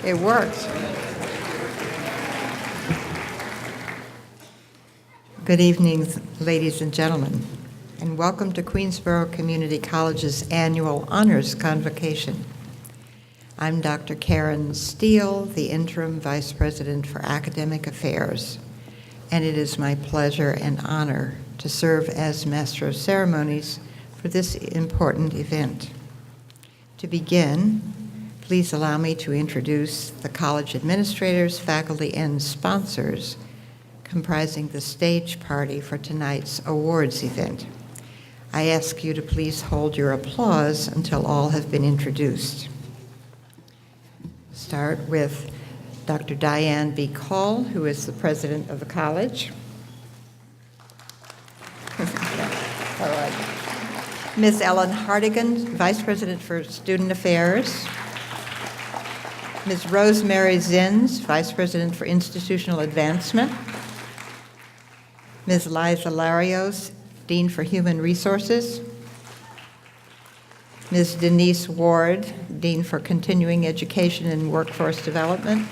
It works. Good evening, ladies and gentlemen, and welcome to Queensborough Community College's annual Honors Convocation. I'm Dr. Karen Steele, the Interim Vice President for Academic Affairs, and it is my pleasure and honor to serve as Master of Ceremonies for this important event. To begin, please allow me to introduce the college administrators, faculty, and sponsors comprising the stage party for tonight's awards event. I ask you to please hold your applause until all have been introduced. Start with Dr. Diane B. Call, who is the president of the college. All right. Ms. Ellen Hartigan, vice president for student affairs. Ms. Rosemary Zins, vice president for institutional advancement. Ms. Liza Larios, dean for human resources. Ms. Denise Ward, dean for continuing education and workforce development.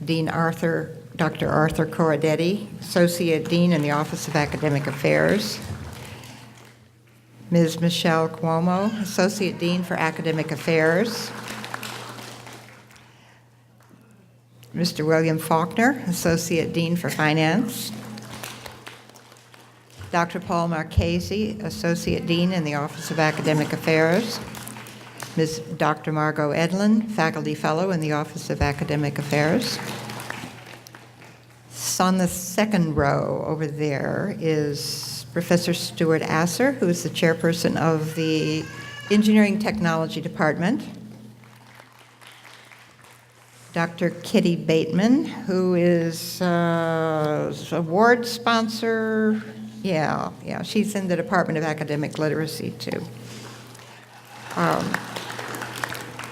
Dean Dr. Arthur Corradetti, associate dean in the Office of Academic Affairs. Ms. Michelle Cuomo, associate dean for academic affairs. Mr. William Faulkner, associate dean for finance. Dr. Paul Marchese, associate dean in the Office of Academic Affairs. Ms. Dr. Margot Edlin, faculty fellow in the Office of Academic Affairs. On the second row over there is Professor Stuart Asser, who is the chairperson of the Engineering Technology Department. Dr. Kitty Bateman, who is award sponsor. Yeah, she's in the Department of Academic Literacy, too.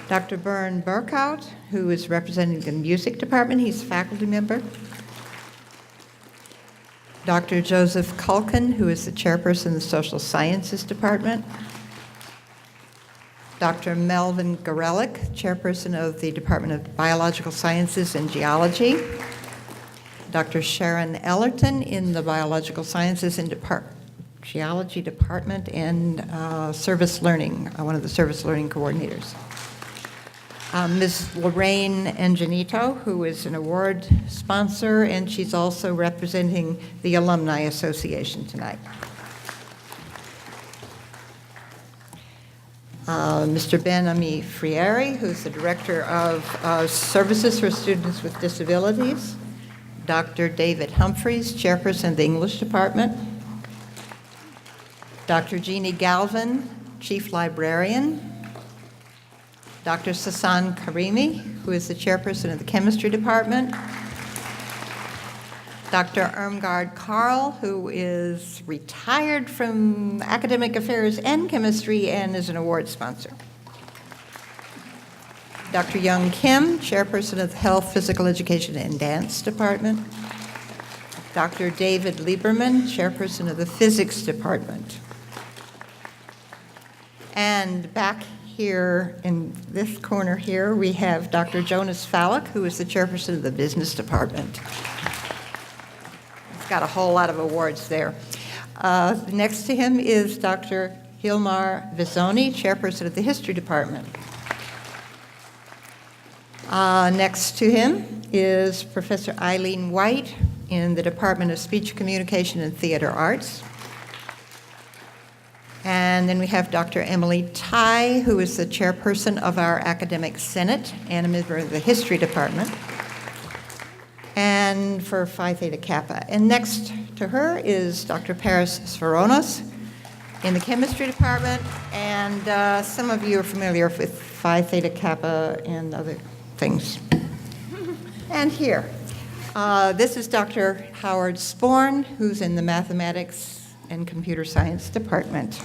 Dr. Bern Burkhout, who is representing the Music Department. He's a faculty member. Dr. Joseph Culkin, who is the chairperson of the Social Sciences Department. Dr. Melvin Gorelick, chairperson of the Department of Biological Sciences and Geology. Dr. Sharon Ellerton in the Biological Sciences and Geology Department and Service Learning, one of the Service Learning coordinators. Ms. Lorraine Enginito, who is an award sponsor, and she's also representing the Alumni Association tonight. Mr. Ben-Ami Frieri, who's the Director of Services for Students with Disabilities. Dr. David Humphreys, Chairperson of the English Department. Dr. Jeannie Galvin, Chief Librarian. Dr. Sasan Karimi, who is the Chairperson of the Chemistry Department. Dr. Irmgard Karl, who is retired from academic affairs and chemistry and is an award sponsor. Dr. Young Kim, chairperson of the Health, Physical Education, and Dance Department. Dr. David Lieberman, chairperson of the Physics Department. And back here in this corner here, we have Dr. Jonas Fallick, who is the chairperson of the Business Department. Got a whole lot of awards there. Next to him is Dr. Hilmar Visoni, chairperson of the History Department. Next to him is Professor Eileen White in the Department of Speech, Communication, and Theater Arts. And then we have Dr. Emily Tai, who is the chairperson of our Academic Senate and a member of the History Department. And for Phi Theta Kappa. And next to her is Dr. Paris Sforonos in the Chemistry Department, and some of you are familiar with Phi Theta Kappa and other things. And here, this is Dr. Howard Sporn, who's in the Mathematics and Computer Science Department.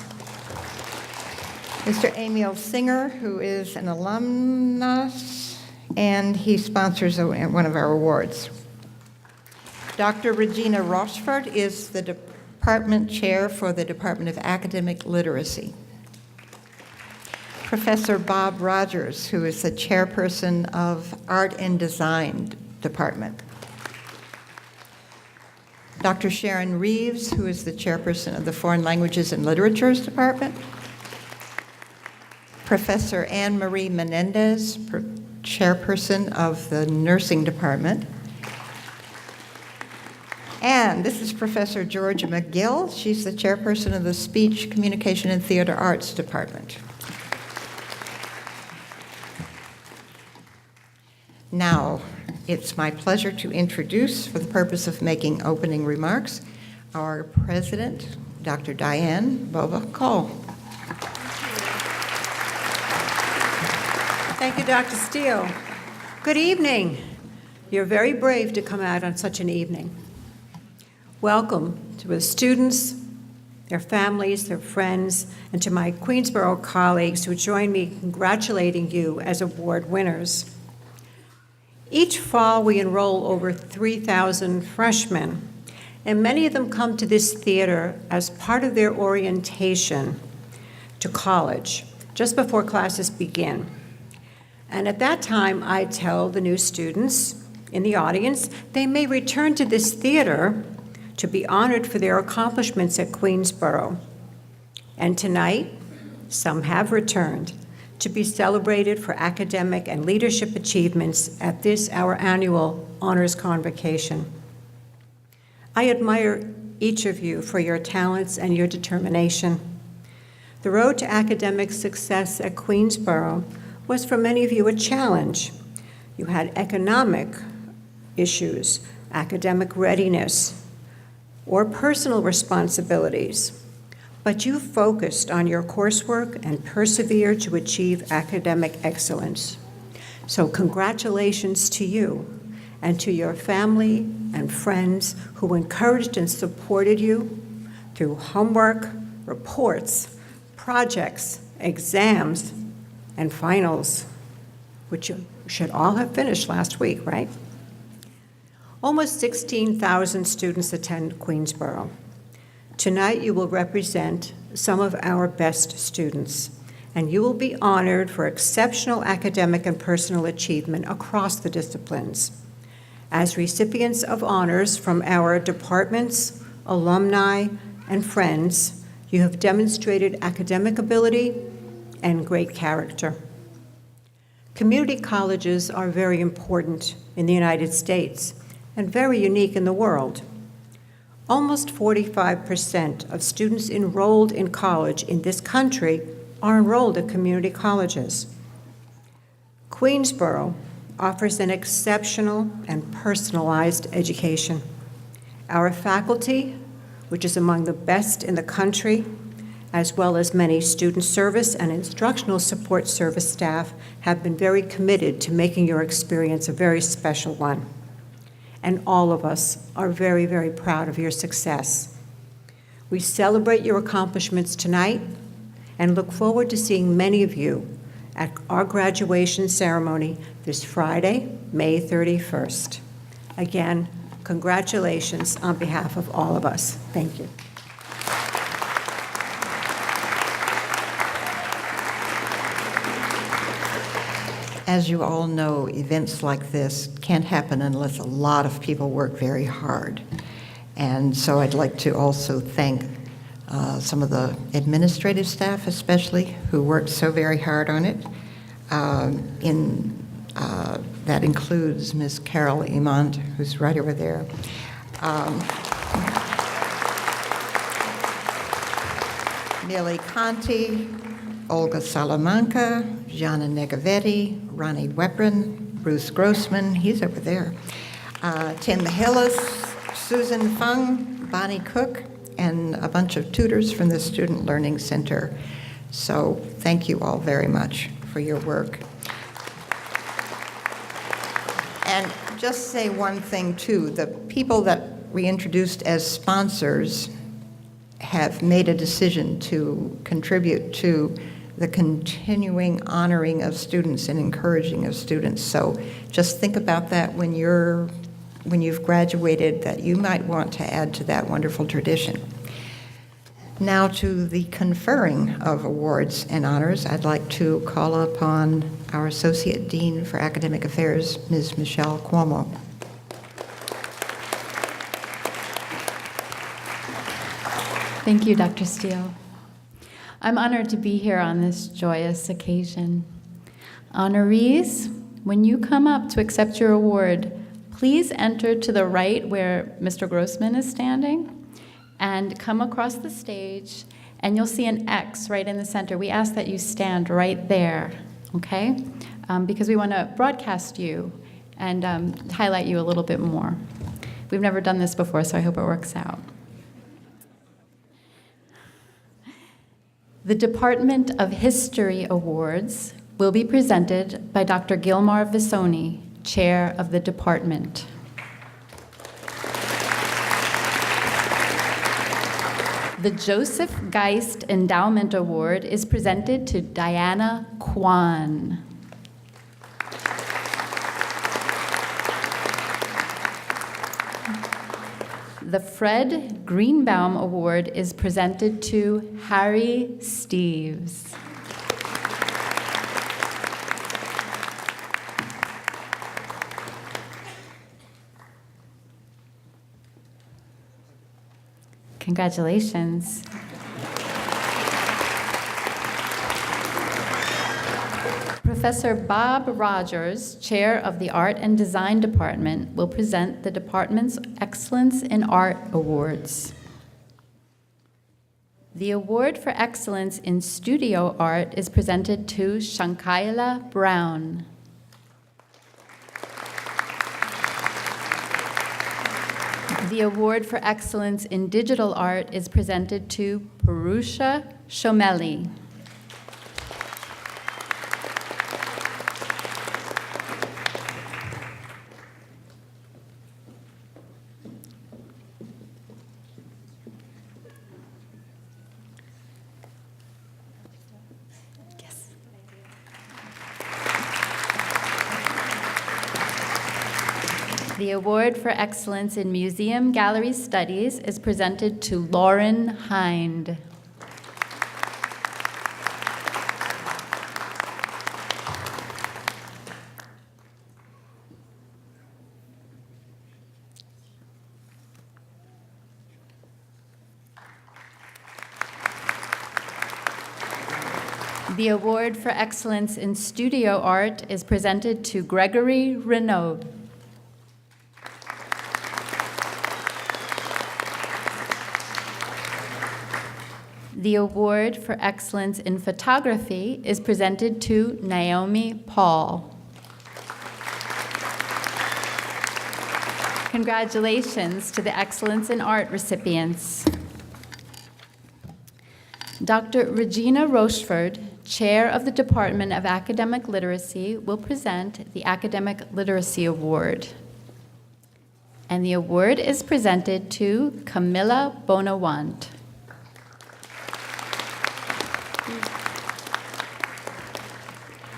Mr. Emil Singer, who is an alumnus, and he sponsors one of our awards. Dr. Regina Rochford is the department chair for the Department of Academic Literacy. Professor Bob Rogers, who is the chairperson of Art and Design Department. Dr. Sharon Reeves, who is the chairperson of the Foreign Languages and Literatures Department. Professor Anne Marie Menendez, chairperson of the Nursing Department. And this is Professor Georgia McGill. She's the chairperson of the Speech, Communication, and Theater Arts Department. Now, it's my pleasure to introduce, for the purpose of making opening remarks, our president, Dr. Diane Bova-Cole. Thank you, Dr. Steele. Good evening. You're very brave to come out on such an evening. Welcome to the students, their families, their friends, and to my Queensborough colleagues who join me congratulating you as award winners. Each fall, we enroll over 3,000 freshmen, and many of them come to this theater as part of their orientation to college, just before classes begin. And at that time, I tell the new students in the audience they may return to this theater to be honored for their accomplishments at Queensborough. And tonight, some have returned to be celebrated for academic and leadership achievements at this, our annual Honors Convocation. I admire each of you for your talents and your determination. The road to academic success at Queensborough was for many of you a challenge. You had economic issues, academic readiness, or personal responsibilities. But you focused on your coursework and persevered to achieve academic excellence. So congratulations to you and to your family and friends who encouraged and supported you through homework, reports, projects, exams, and finals, which you should all have finished last week, right? Almost 16,000 students attend Queensborough. Tonight, you will represent some of our best students, and you will be honored for exceptional academic and personal achievement across the disciplines. As recipients of honors from our departments, alumni, and friends, you have demonstrated academic ability and great character. Community colleges are very important in the United States and very unique in the world. Almost 45% of students enrolled in college in this country are enrolled at community colleges. Queensborough offers an exceptional and personalized education. Our faculty, which is among the best in the country, as well as many student service and instructional support service staff, have been very committed to making your experience a very special one. And all of us are very, very proud of your success. We celebrate your accomplishments tonight and look forward to seeing many of you at our graduation ceremony this Friday, May 31st. Again, congratulations on behalf of all of us. Thank you. As you all know, events like this can't happen unless a lot of people work very hard. And so I'd like to also thank some of the administrative staff especially who worked so very hard on it. That includes Ms. Carol Imont, who's right over there. Millie Conti, Olga Salamanca, Gianna Negavetti, Ronnie Weprin, Bruce Grossman, he's over there, Tim Hillis, Susan Fung, Bonnie Cook, and a bunch of tutors from the Student Learning Center. So thank you all very much for your work. And just say one thing too, the people that we introduced as sponsors have made a decision to contribute to the continuing honoring of students and encouraging of students. So just think about that when you've graduated, that you might want to add to that wonderful tradition. Now to the conferring of awards and honors. I'd like to call upon our Associate Dean for Academic Affairs, Ms. Michelle Cuomo. Thank you, Dr. Steele. I'm honored to be here on this joyous occasion. Honorees, when you come up to accept your award, please enter to the right where Mr. Grossman is standing and come across the stage, and you'll see an X right in the center. We ask that you stand right there, okay? Because we want to broadcast you and highlight you a little bit more. We've never done this before, so I hope it works out. The Department of History Awards will be presented by Dr. Gilmar Visoni, Chair of the Department. The Joseph Geist Endowment Award is presented to Diana Kwan. The Fred Greenbaum Award is presented to Harry Steves. Congratulations. Professor Bob Rogers, Chair of the Art and Design Department, will present the department's Excellence in Art Awards. The award for excellence in studio art is presented to Shankaila Brown. The award for excellence in digital art is presented to Purusha Shomeli. The award for excellence in museum gallery studies is presented to Lauren Hind. The award for excellence in studio art is presented to Gregory Renaud. The award for excellence in photography is presented to Naomi Paul. Congratulations to the Excellence in Art recipients. Dr. Regina Rocheford, Chair of the Department of Academic Literacy, will present the Academic Literacy Award. And the award is presented to Camilla Bonawant.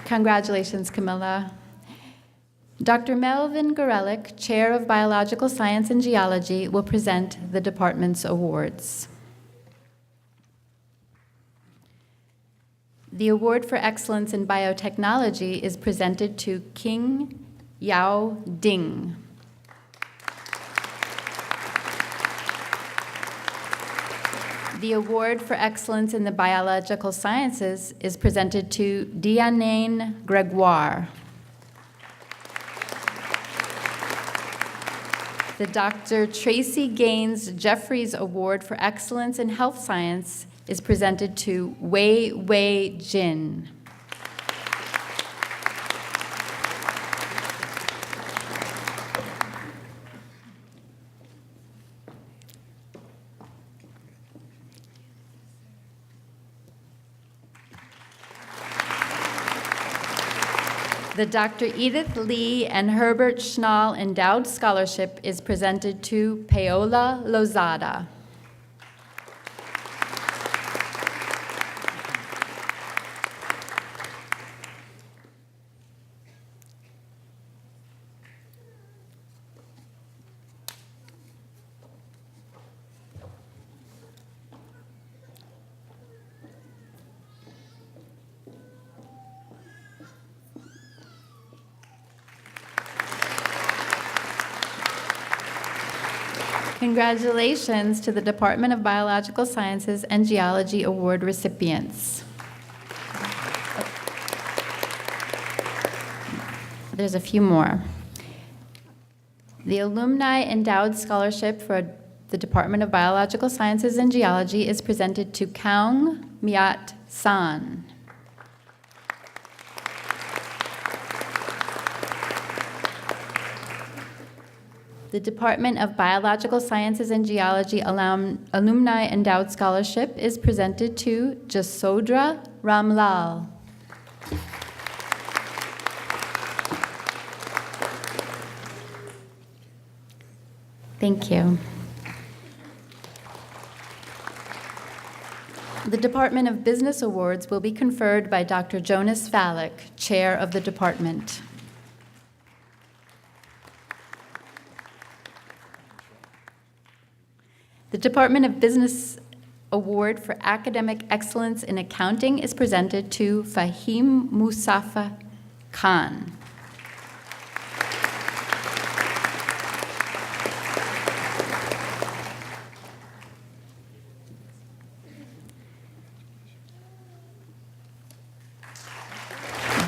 Congratulations, Camilla. Dr. Melvin Gorelick, Chair of Biological Science and Geology, will present the department's awards. The award for excellence in biotechnology is presented to King Yao Ding. The award for excellence in the biological sciences is presented to Dianane Gregoire. The Dr. Tracy Gaines Jeffries Award for Excellence in Health Science is presented to Wei Wei Jin. The Dr. Edith Lee and Herbert Schnall Endowed Scholarship is presented to Paola Lozada. Congratulations to the Department of Biological Sciences and Geology Award recipients. There's a few more. The Alumni Endowed Scholarship for the Department of Biological Sciences and Geology is presented to Kaung Miat San. The Department of Biological Sciences and Geology Alumni Endowed Scholarship is presented to Jasodra Ramlal. Thank you. The Department of Business Awards will be conferred by Dr. Jonas Falick, Chair of the Department. The Department of Business Award for Academic Excellence in Accounting is presented to Fahim Musafa Khan.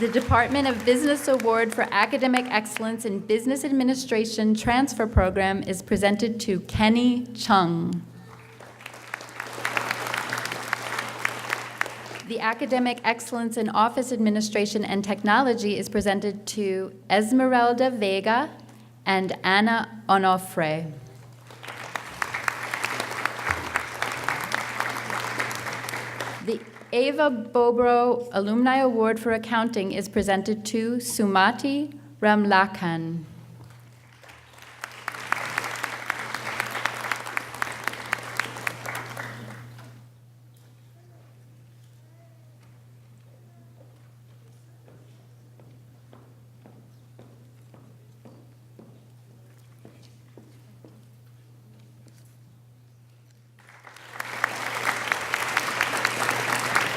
The Department of Business Award for Academic Excellence in Business Administration Transfer Program is presented to Kenny Chung. The Academic Excellence in Office Administration and Technology is presented to Esmeralda Vega and Anna Onofre. The Ava Bobro Alumni Award for Accounting is presented to Sumati Ramlakhan.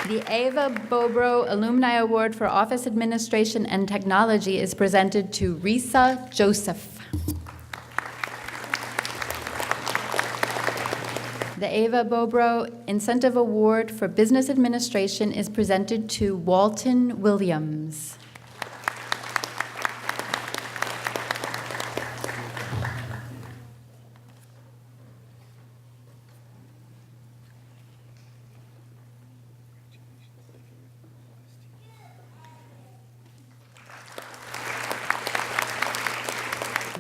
The Ava Bobro Alumni Award for Office Administration and Technology is presented to Risa Joseph. The Ava Bobro Incentive Award for Business Administration is presented to Walton Williams.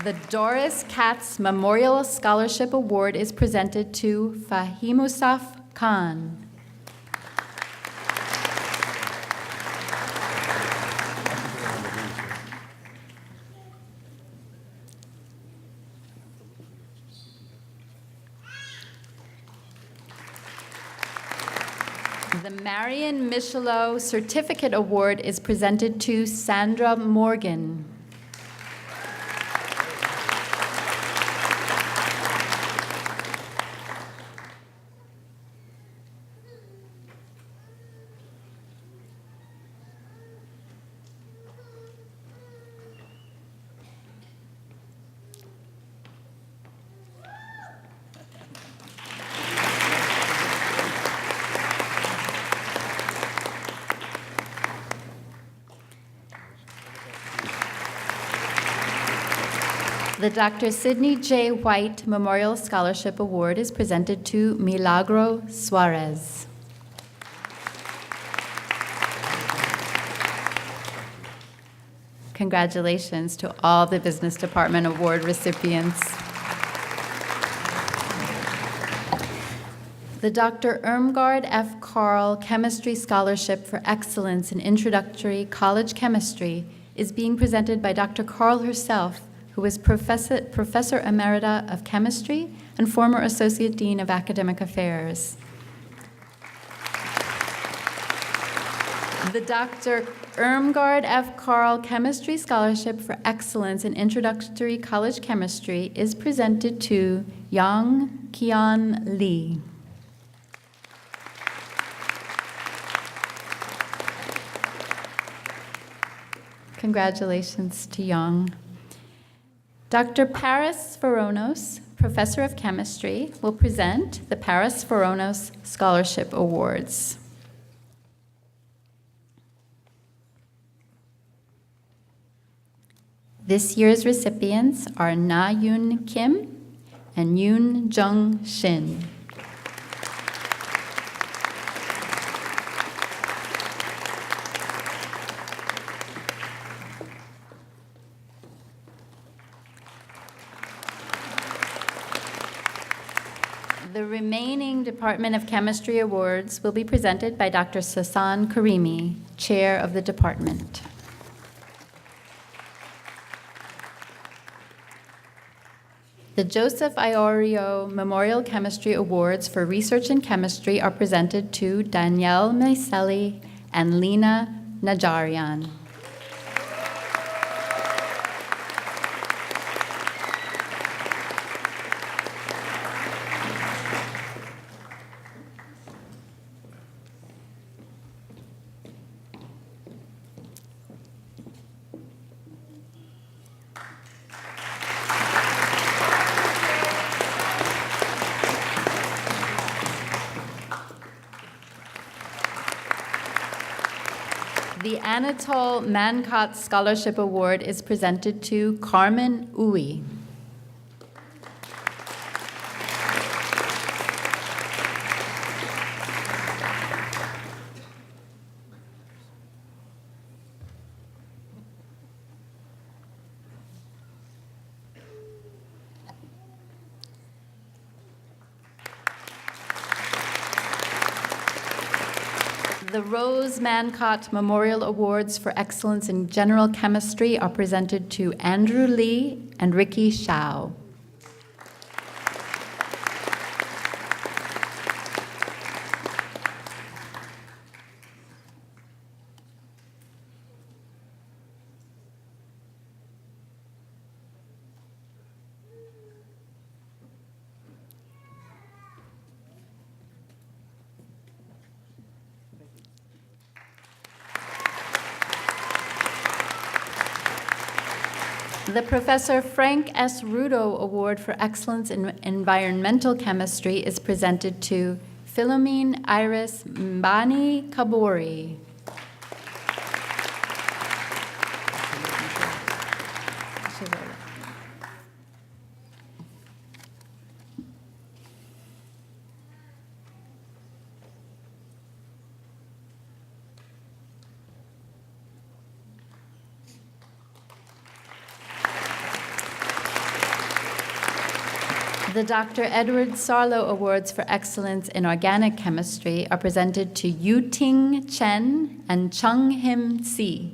The Doris Katz Memorial Scholarship Award is presented to Fahimusaf Khan. The Marion Michelot Certificate Award is presented to Sandra Morgan. The Dr. Sidney J. White Memorial Scholarship Award is presented to Milagro Suarez. Congratulations to all the Business Department Award recipients. The Dr. Irmgard F. Carl Chemistry Scholarship for Excellence in Introductory College Chemistry is being presented by Dr. Carl herself, who is Professor Emerita of Chemistry and former Associate Dean of Academic Affairs. The Dr. Irmgard F. Carl Chemistry Scholarship for Excellence in Introductory College Chemistry is presented to Yang Kian Lee. Congratulations to Yang. Dr. Paris Voronos, Professor of Chemistry, will present the Paris Voronos Scholarship Awards. This year's recipients are Na Yoon Kim and Yoon Jung Shin. The remaining Department of Chemistry awards will be presented by Dr. Sasan Karimi, Chair of the Department. The Joseph Iorio Memorial Chemistry Awards for Research in Chemistry are presented to Danielle Maiselli and Lena Najarian. The Anatole Mancott Scholarship Award is presented to Carmen Uy. The Rose Mancott Memorial Awards for Excellence in General Chemistry are presented to Andrew Lee and Ricky Shao. The Professor Frank S. Rudo Award for Excellence in Environmental Chemistry is presented to Philomene Iris Mbani Kabori. The Dr. Edward Sarlo Awards for Excellence in Organic Chemistry are presented to Yu-Ting Chen and Chung Him Si.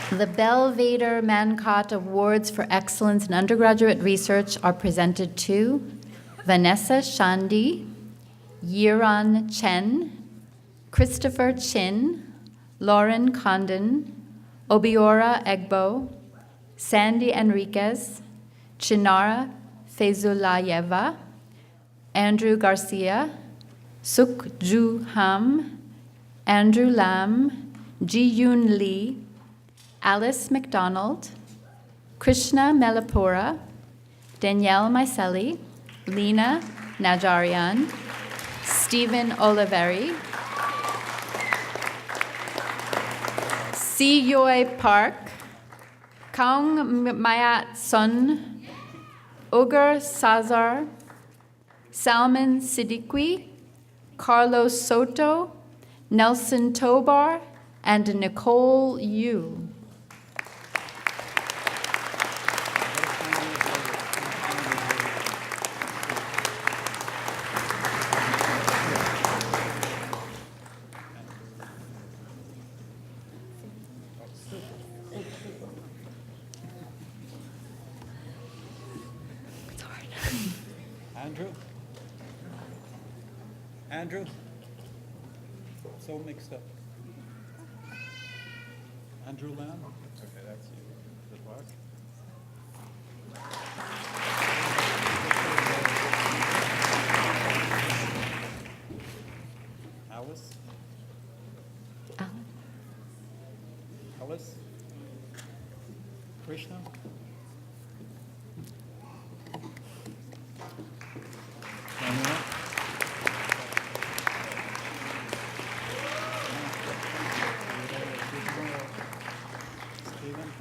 The Belvedere Mancott Awards for Excellence in Undergraduate Research are presented to Vanessa Shandi, Yiran Chen, Christopher Chin, Lauren Condon, Obiora Egbo, Sandy Enriquez, Chinara Feyzulayeva, Andrew Garcia, Suk Ju Ham, Andrew Lam, Ji Yoon Lee, Alice McDonald, Krishna Melapura, Danielle Maiselli, Lena Najarian, Stephen Oliveri, Si Yoi Park, Kaung Mayat Sun, Ugur Sazar, Salman Siddiqui, Carlos Soto, Nelson Tobar, and Nicole Yu. Andrew? so mixed up. Andrew Lamb? Okay, that's you. Good luck. Alice? Alice? Krishna? Daniel? Stephen?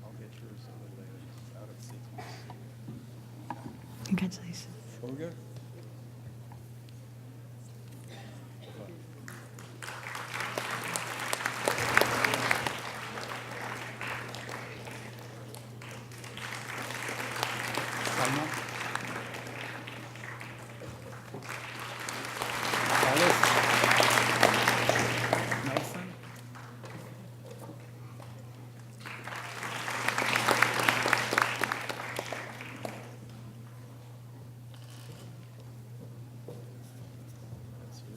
I'll get yours a little later, just out of sequence. Congratulations. Olga? Salma? Alice? Nelson? That's you.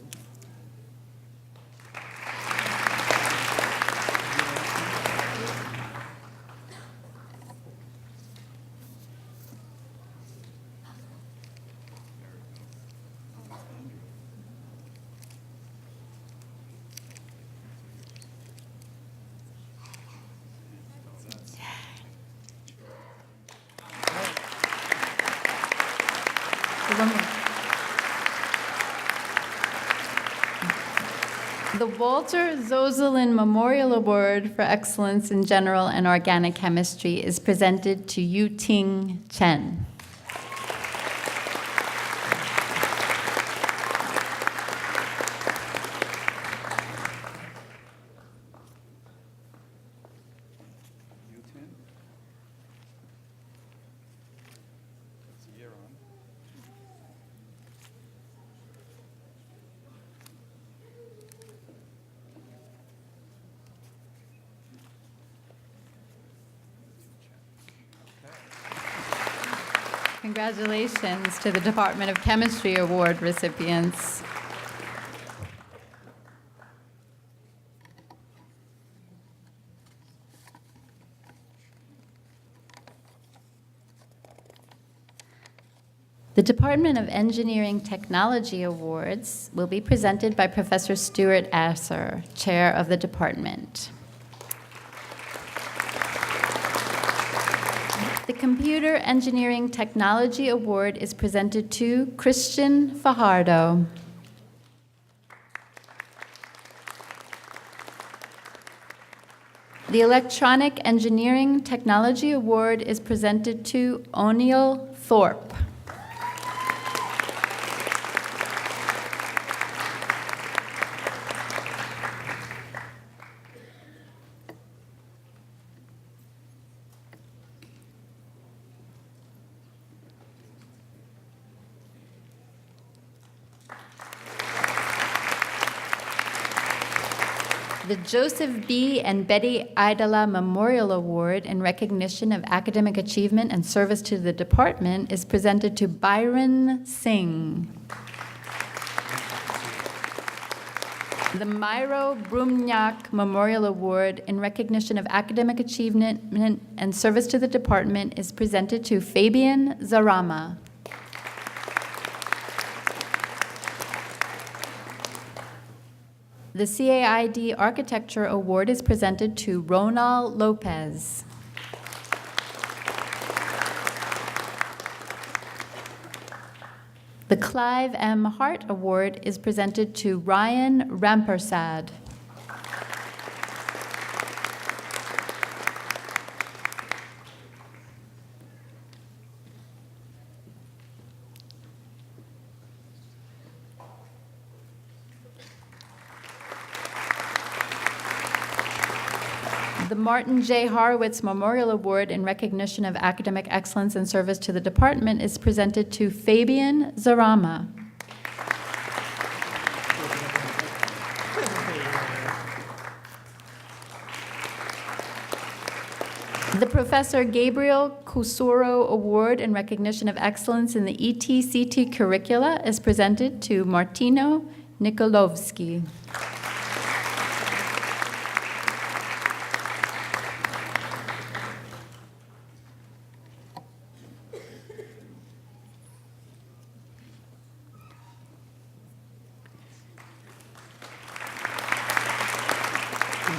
One more. The Walter Zozelin Memorial Award for Excellence in General and Organic Chemistry is presented to Yu Ting Chen. U10? That's a year on. Congratulations to the Department of Chemistry Award recipients. The Department of Engineering Technology Awards will be presented by Professor Stuart Asser, Chair of the Department. The Computer Engineering Technology Award is presented to Christian Fajardo. The Electronic Engineering Technology Award is presented to O'Neill Thorpe. The Joseph B. and Betty Idala Memorial Award in recognition of academic achievement and service to the department is presented to Byron Singh. The Myro Brumniak Memorial Award in recognition of academic achievement and service to the department is presented to Fabian Zarama. The CAID Architecture Award is presented to Ronald Lopez. The Clive M. Hart Award is presented to Ryan Rampersad. The Martin J. Horowitz Memorial Award in recognition of academic excellence and service to the department is presented to Fabian Zarama. The Professor Gabriel Cusuro Award in recognition of excellence in the ETCT curricula is presented to Martino Nikolovsky.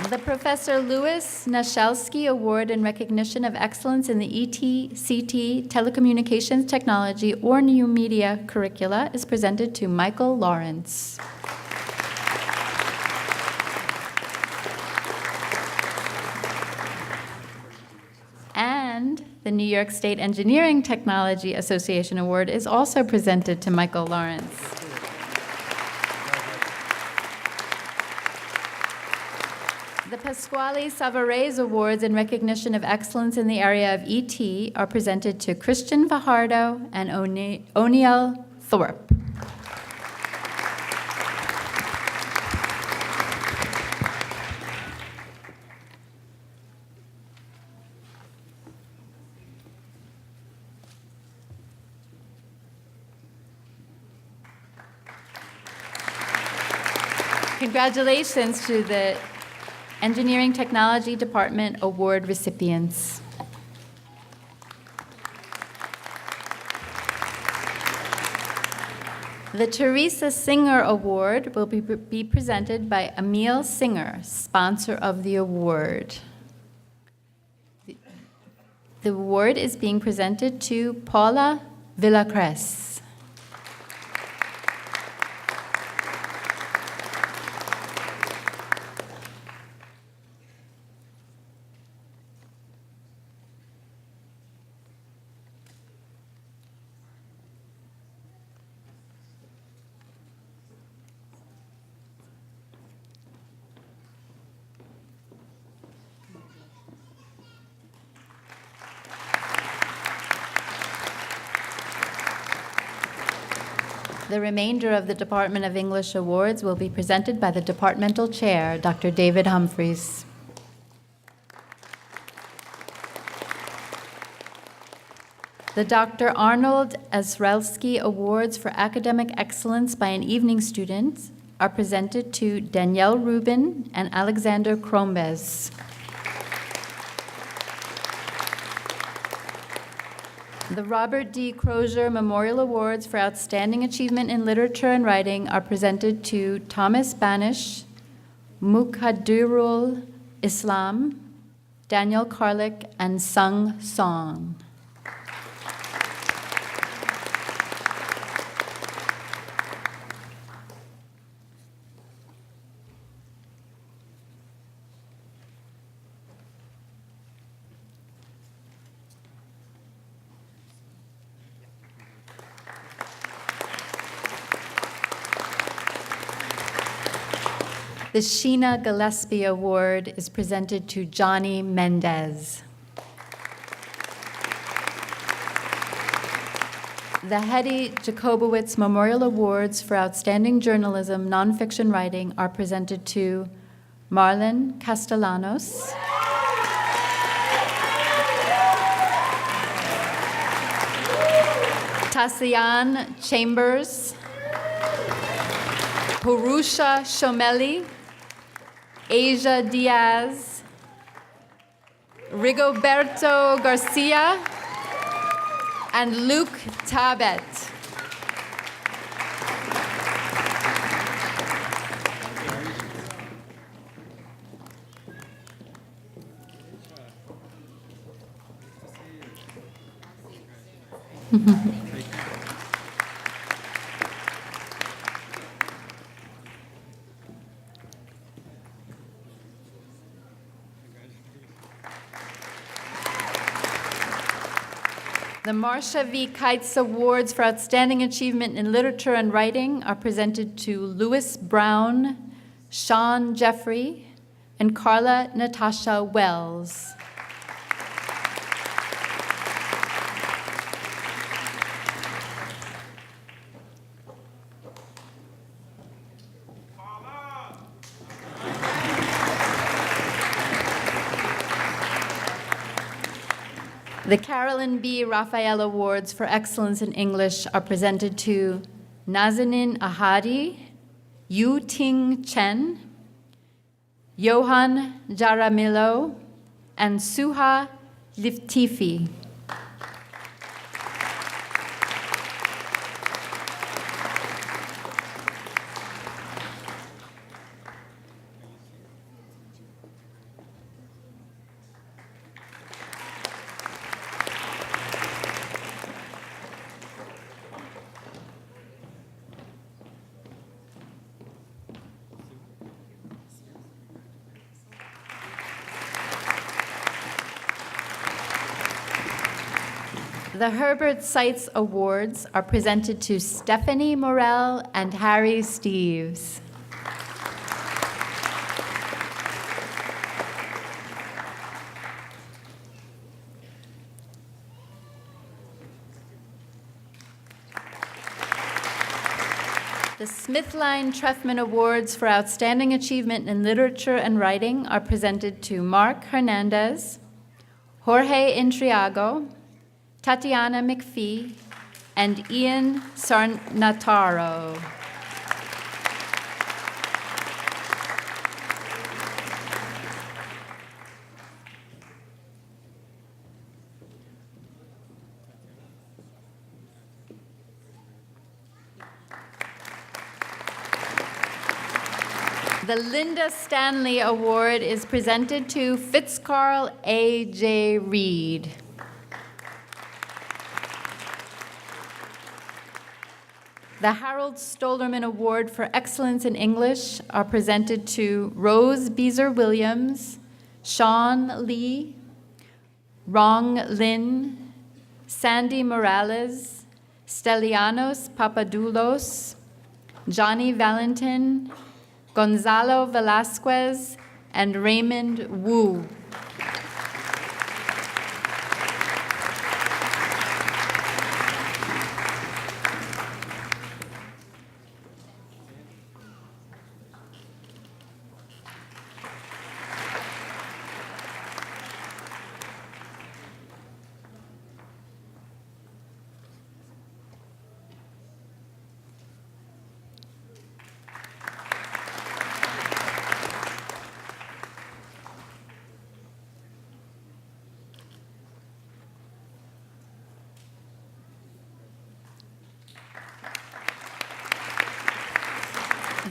The Professor Louis Nashelski Award in recognition of excellence in the ETCT Telecommunications Technology or New Media curricula is presented to Michael Lawrence. And the New York State Engineering Technology Association Award is also presented to Michael Lawrence. The Pasquale Savarese Awards in recognition of excellence in the area of ET are presented to Christian Fajardo and O'Neill Thorpe. Congratulations to the Engineering Technology Department Award recipients. The Teresa Singer Award will be presented by Emil Singer, sponsor of the award. The award is being presented to Paula Villacres. The remainder of the Department of English Awards will be presented by the Departmental Chair, Dr. David Humphreys. The Dr. Arnold Esrelsky Awards for Academic Excellence by an Evening Student are presented to Danielle Rubin and Alexander Krombez. The Robert D. Crozier Memorial Awards for Outstanding Achievement in Literature and Writing are presented to Thomas Banish, Mukhadirul Islam, Daniel Karlik, and Sung Song. The Sheena Gillespie Award is presented to Johnny Mendez. The Hetty Jacobowitz Memorial Awards for Outstanding Journalism, Nonfiction Writing are presented to Marlon Castellanos, Tassian Chambers, Purusha Shomeli, Asia Diaz, Rigoberto Garcia, and Luke Tabet. The Marcia V. Kites Awards for Outstanding Achievement in Literature and Writing are presented to Louis Brown, Sean Jeffrey, and Carla Natasha Wells. The Carolyn B. Raphael Awards for Excellence in English are presented to Nazanin Ahadi, Yu Ting Chen, Johan Jaramillo, and Suha Liftifi. The Herbert Seitz Awards are presented to Stephanie Morell and Harry Steves. The Smithline Trefman Awards for Outstanding Achievement in Literature and Writing are presented to Mark Hernandez, Jorge Intriago, Tatiana McPhee, and Ian Sarnataro. The Linda Stanley Award is presented to Fitzcarl A.J. Reed. The Harold Stollerman Award for Excellence in English are presented to Rose Beezer Williams, Sean Lee, Rong Lin, Sandy Morales, Stelianos Papadoulos, Johnny Valentin, Gonzalo Velasquez, and Raymond Wu.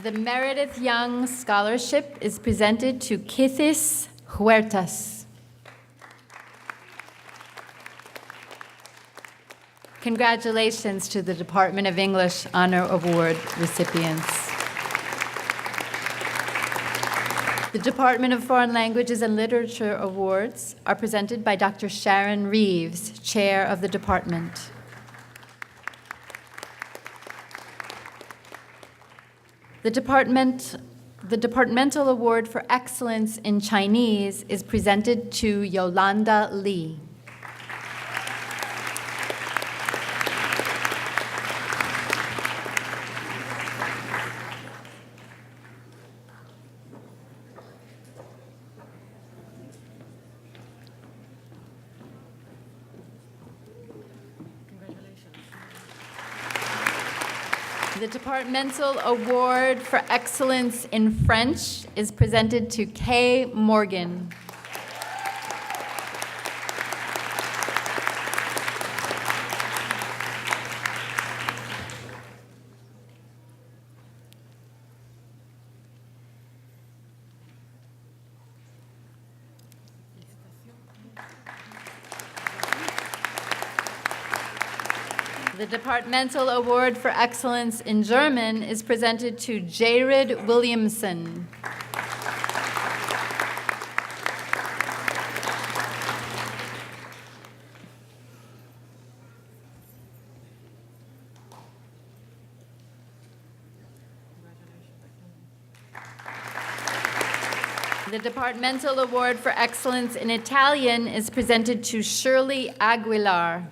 The Meredith Young Scholarship is presented to Kithis Huertas. Congratulations to the Department of English Honor Award recipients. The Department of Foreign Languages and Literature Awards are presented by Dr. Sharon Reeves, Chair of the Department. The Departmental Award for Excellence in Chinese is presented to Yolanda Lee. The Departmental Award for Excellence in French is presented to Kay Morgan. The Departmental Award for Excellence in German is presented to Jared Williamson. The Departmental Award for Excellence in Italian is presented to Shirley Aguilar.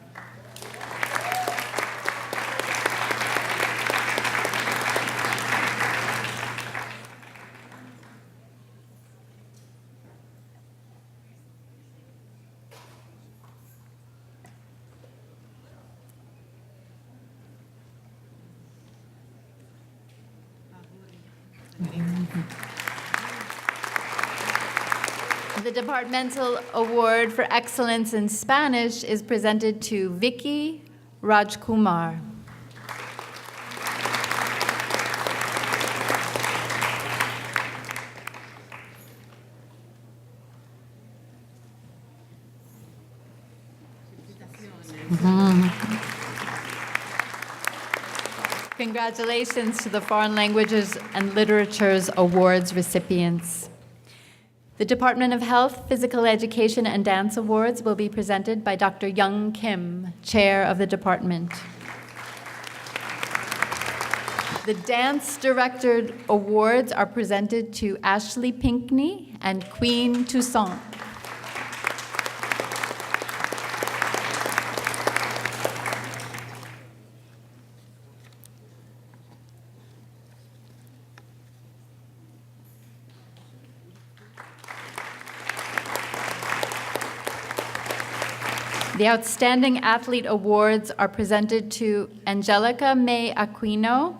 The Departmental Award for Excellence in Spanish is presented to Vicky Rajkumar. Congratulations to the Foreign Languages and Literatures Awards recipients. The Department of Health, Physical Education, and Dance Awards will be presented by Dr. Young Kim, Chair of the department. The Dance Director Awards are presented to Ashley Pinkney and Queen Toussaint. The Outstanding Athlete Awards are presented to Angelica May Aquino,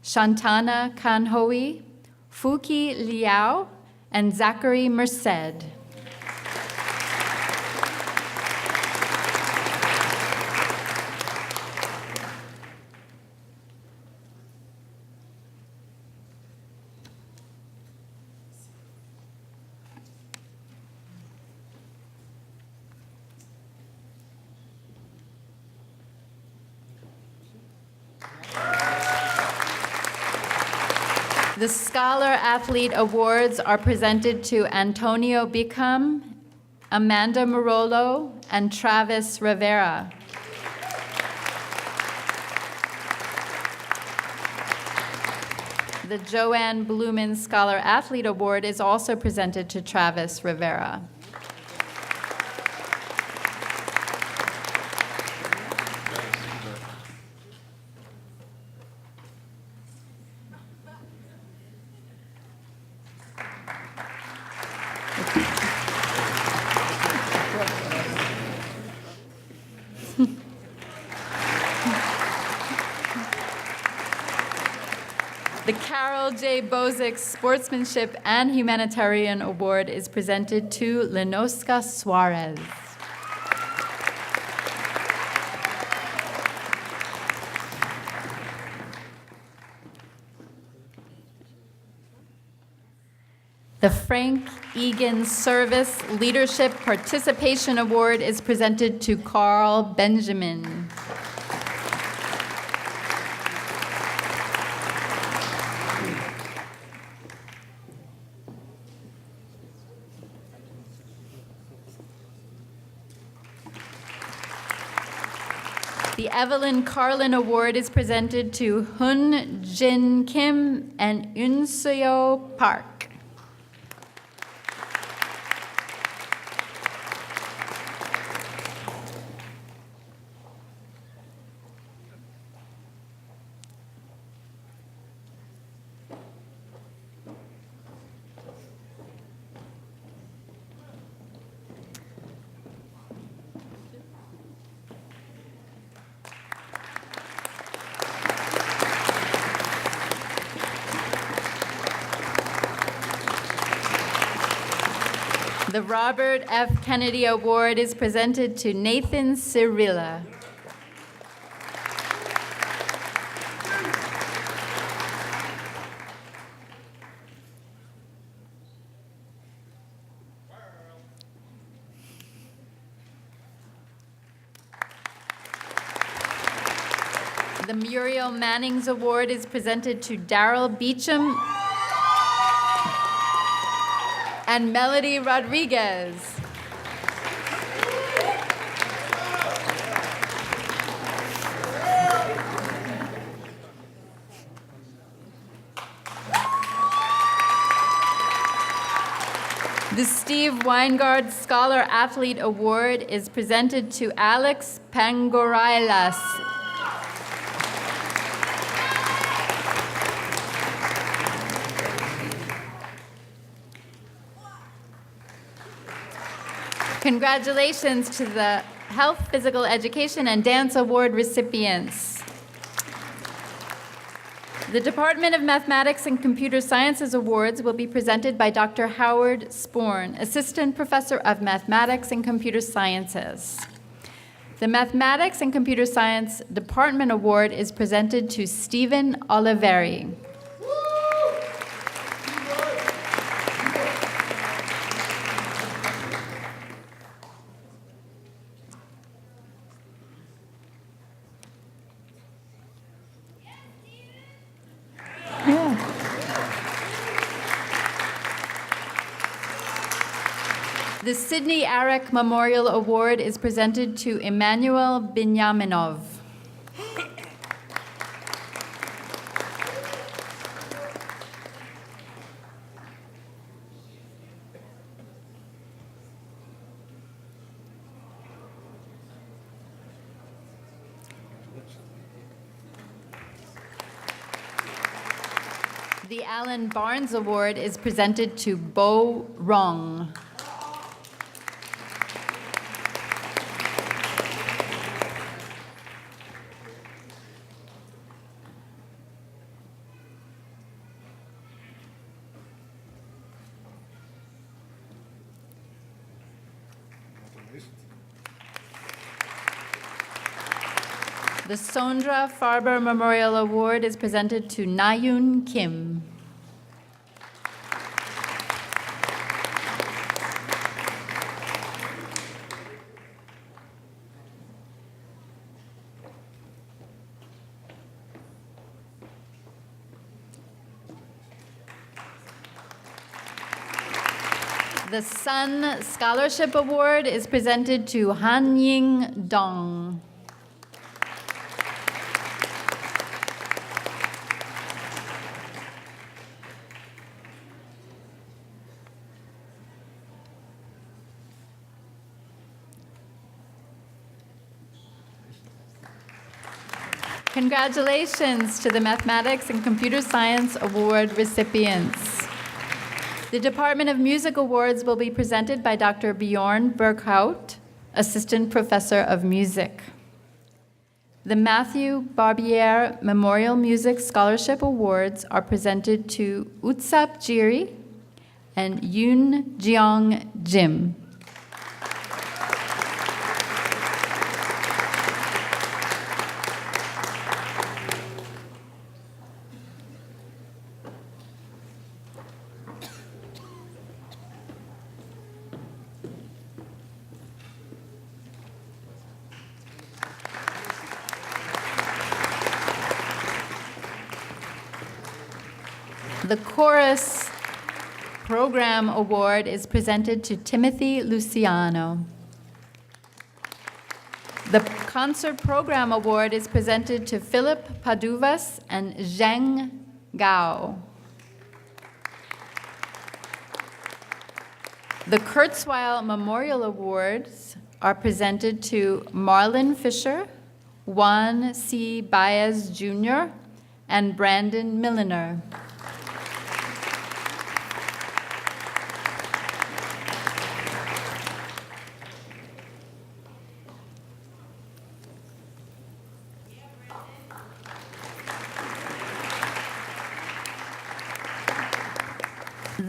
Shantana Kanhoe, Fuki Liao, and Zachary Merced. The Scholar Athlete Awards are presented to Antonio Bickham, Amanda Marolo, and Travis Rivera. The Joanne Blumen Scholar Athlete Award is also presented to Travis Rivera. The Carol J. Bozick Sportsmanship and Humanitarian Award is presented to Lenoska Suarez. The Frank Egan Service Leadership Participation Award is presented to Carl Benjamin. The Evelyn Carlin Award is presented to Hun Jin Kim and Eun Seo Park. The Robert F. Kennedy Award is presented to Nathan Cirilla. The Muriel Mannings Award is presented to Daryl Beecham and Melody Rodriguez. The Steve Weingard Scholar Athlete Award is presented to Alex Pangorailas. Congratulations to the Health, Physical Education, and Dance Award recipients. The Department of Mathematics and Computer Sciences Awards will be presented by Dr. Howard Sporn, Assistant Professor of Mathematics and Computer Sciences. The Mathematics and Computer Science Department Award is presented to Stephen Oliveri. The Sidney Arak Memorial Award is presented to Emmanuel Binyaminov. The Alan Barnes Award is presented to Bo Rong. The Sondra Farber Memorial Award is presented to Nayun Kim. The Sun Scholarship Award is presented to Han Ying Dong. Congratulations to the Mathematics and Computer Science Award recipients. The Department of Music Awards will be presented by Dr. Bjorn Berghout, Assistant Professor of Music. The Matthew Barbier Memorial Music Scholarship Awards are presented to Utsap Jiri and Yoon Jeong Jim. The Chorus Program Award is presented to Timothy Luciano. The Concert Program Award is presented to Philip Paduvas and Zheng Gao. The Kurzweil Memorial Awards are presented to Marlon Fisher, Juan C. Baez Jr., and Brandon Milliner.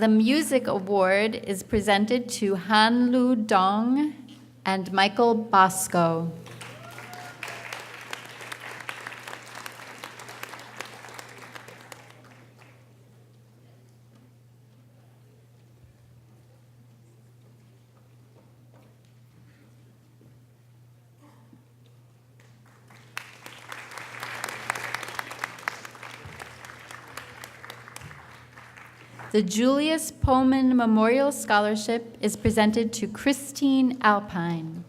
The Music Award is presented to Han Lu Dong and Michael Bosco. The Julius Pullman Memorial Scholarship is presented to Christine Alpine.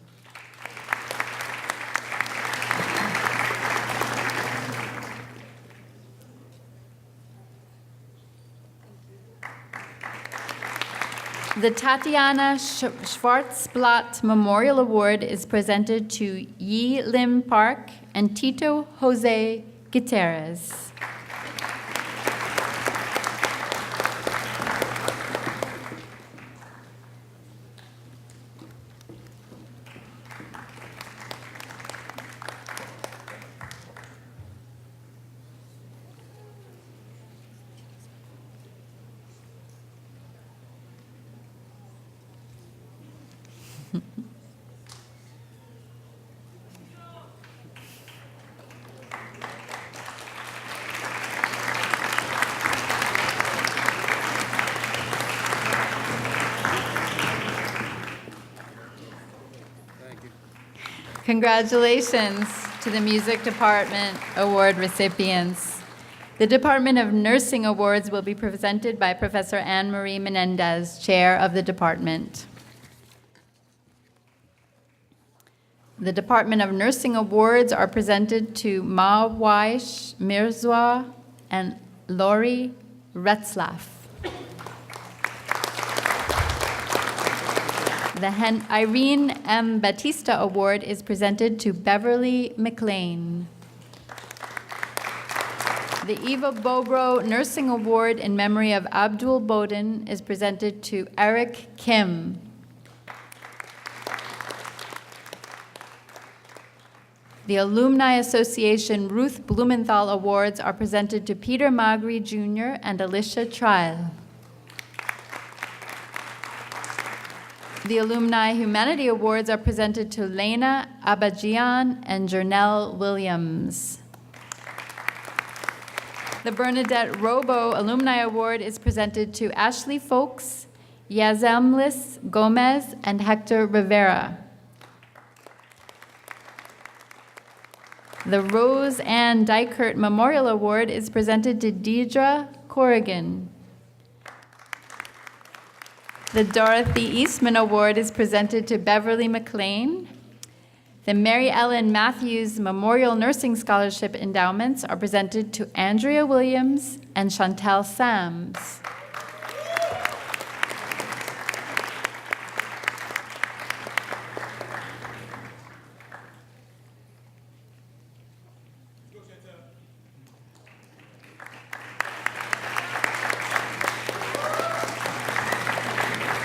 The Tatiana Schwarzblatt Memorial Award is presented to Yi Lim Park and Tito Jose Gutierrez. Congratulations to the Music Department Award recipients. The Department of Nursing Awards will be presented by Professor Anne-Marie Menendez, Chair of the Department. The Department of Nursing Awards are presented to Mawaish Mirzwa and Lori Retzlaff. The Irene M. Batista Award is presented to Beverly McLean. The Eva Bobro Nursing Award in memory of Abdul Bowden is presented to Eric Kim. The Alumni Association Ruth Blumenthal Awards are presented to Peter Magri Jr. and Alicia Trial. The Alumni Humanity Awards are presented to Lena Abajian and Jernell Williams. The Bernadette Robo Alumni Award is presented to Ashley Folks, Yazamlis Gomez, and Hector Rivera. The Rose Ann Dykert Memorial Award is presented to Deidre Corrigan. The Dorothy Eastman Award is presented to Beverly McLean. The Mary Ellen Matthews Memorial Nursing Scholarship Endowments are presented to Andrea Williams and Chantel Sams.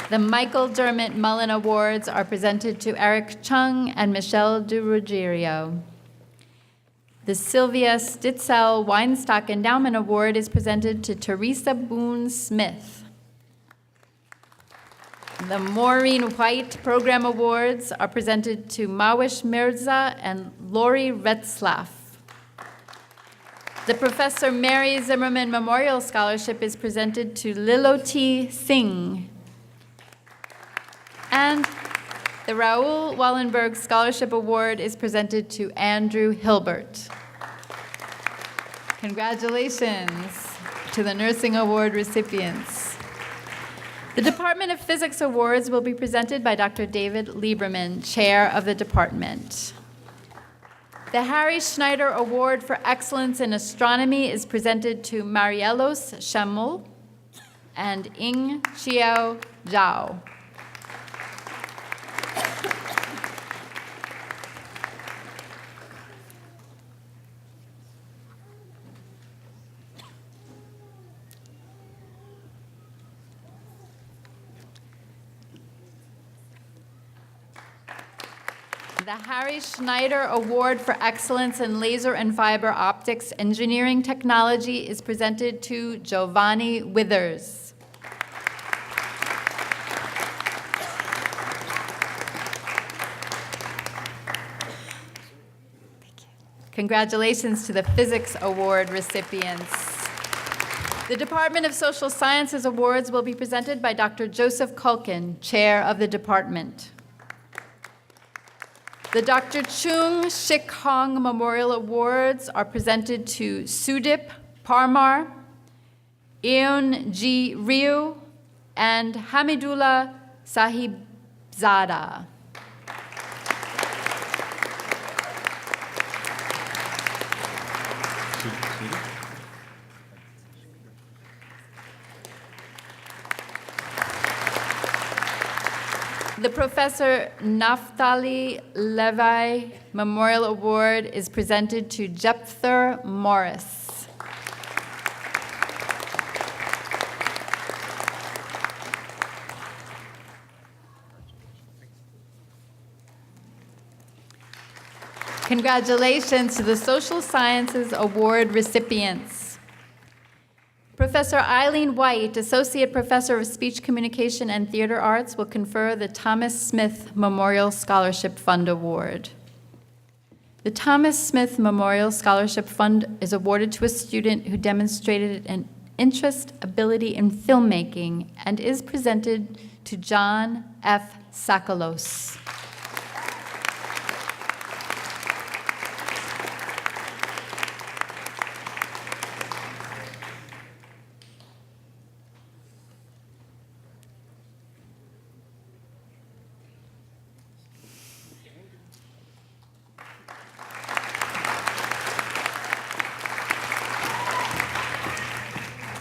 The Michael Dermott Mullen Awards are presented to Eric Chung and Michelle DiRuggiero. The Sylvia Stitzel Weinstock Endowment Award is presented to Teresa Boone Smith. The Maureen White Program Awards are presented to Mawish Mirza and Lori Retzlaff. The Professor Mary Zimmerman Memorial Scholarship is presented to Liloti Singh. And the Raoul Wallenberg Scholarship Award is presented to Andrew Hilbert. Congratulations to the Nursing Award recipients. The Department of Physics Awards will be presented by Dr. David Lieberman, Chair of the Department. The Harry Schneider Award for Excellence in Astronomy is presented to Marielos Shamul and Ing Chiao Zhao. The Harry Schneider Award for Excellence in Laser and Fiber Optics Engineering Technology is presented to Giovanni Withers. Congratulations to the Physics Award recipients. The Department of Social Sciences Awards will be presented by Dr. Joseph Culkin, Chair of the Department. The Dr. Chung Shik Hong Memorial Awards are presented to Sudip Parmar, Eun G. Ryu, and Hamidullah Sahibzada. The Professor Naftali Levi Memorial Award is presented to Jepther Morris. Congratulations to the Social Sciences Award recipients. Professor Eileen White, Associate Professor of Speech Communication and Theater Arts, will confer the Thomas Smith Memorial Scholarship Fund Award. The Thomas Smith Memorial Scholarship Fund is awarded to a student who demonstrated an interest, ability in filmmaking, and is presented to John F. Sakalos.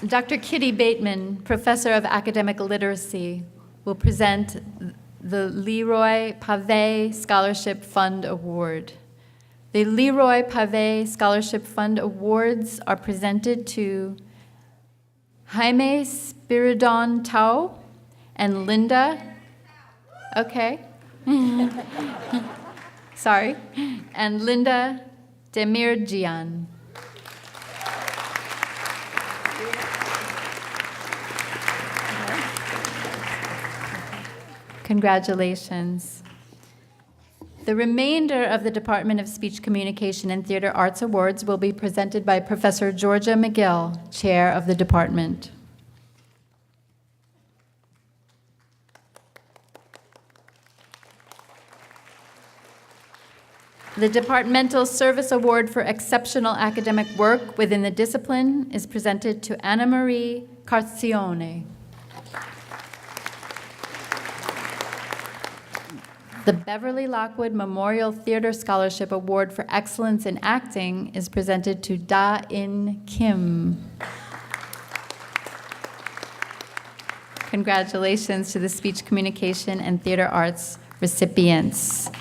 Dr. Kitty Bateman, Professor of Academic Literacy, will present the Leroy Pavey Scholarship Fund Award. The Leroy Pavey Scholarship Fund Awards are presented to Jaime Spiridon Tau and Linda, okay, sorry, and Linda Demirjian. Congratulations. The remainder of the Department of Speech Communication and Theater Arts Awards will be presented by Professor Georgia McGill, Chair of the Department. The Departmental Service Award for Exceptional Academic Work within the discipline is presented to Anna Marie Carzione. The Beverly Lockwood Memorial Theater Scholarship Award for Excellence in Acting is presented to Da-In Kim. Congratulations to the Speech Communication and Theater Arts recipients.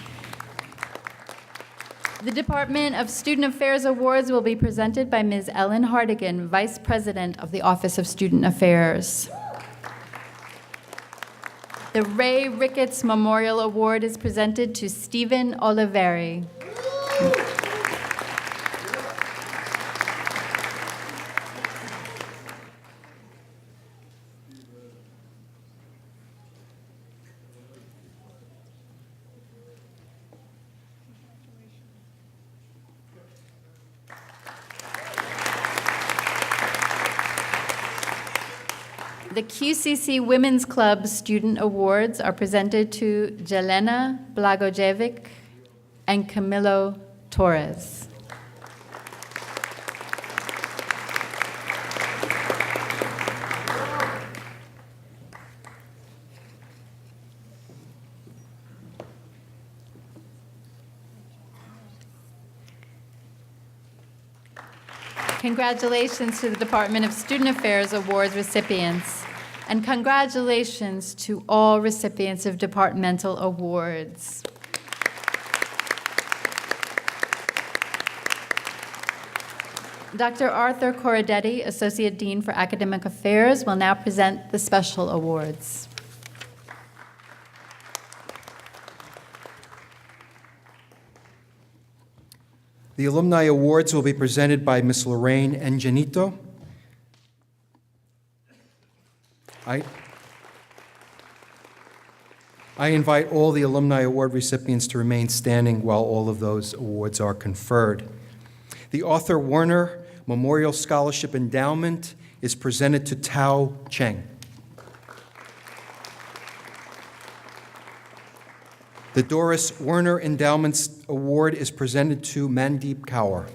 The Department of Student Affairs Awards will be presented by Ms. Ellen Hardigan, Vice President of the Office of Student Affairs. The Ray Ricketts Memorial Award is presented to Stephen Oliveri. The QCC Women's Club Student Awards are presented to Jelena Blagojevic and Camilo Torres. Congratulations to the Department of Student Affairs Awards recipients, and congratulations to all recipients of departmental awards. Dr. Arthur Corradetti, Associate Dean for Academic Affairs, will now present the special awards. The Alumni Awards will be presented by Ms. Lorraine Engenito. I invite all the Alumni Award recipients to remain standing while all of those awards are conferred. The Arthur Werner Memorial Scholarship Endowment is presented to Tao Cheng. The Doris Werner Endowment Award is presented to Mandeep Kaur.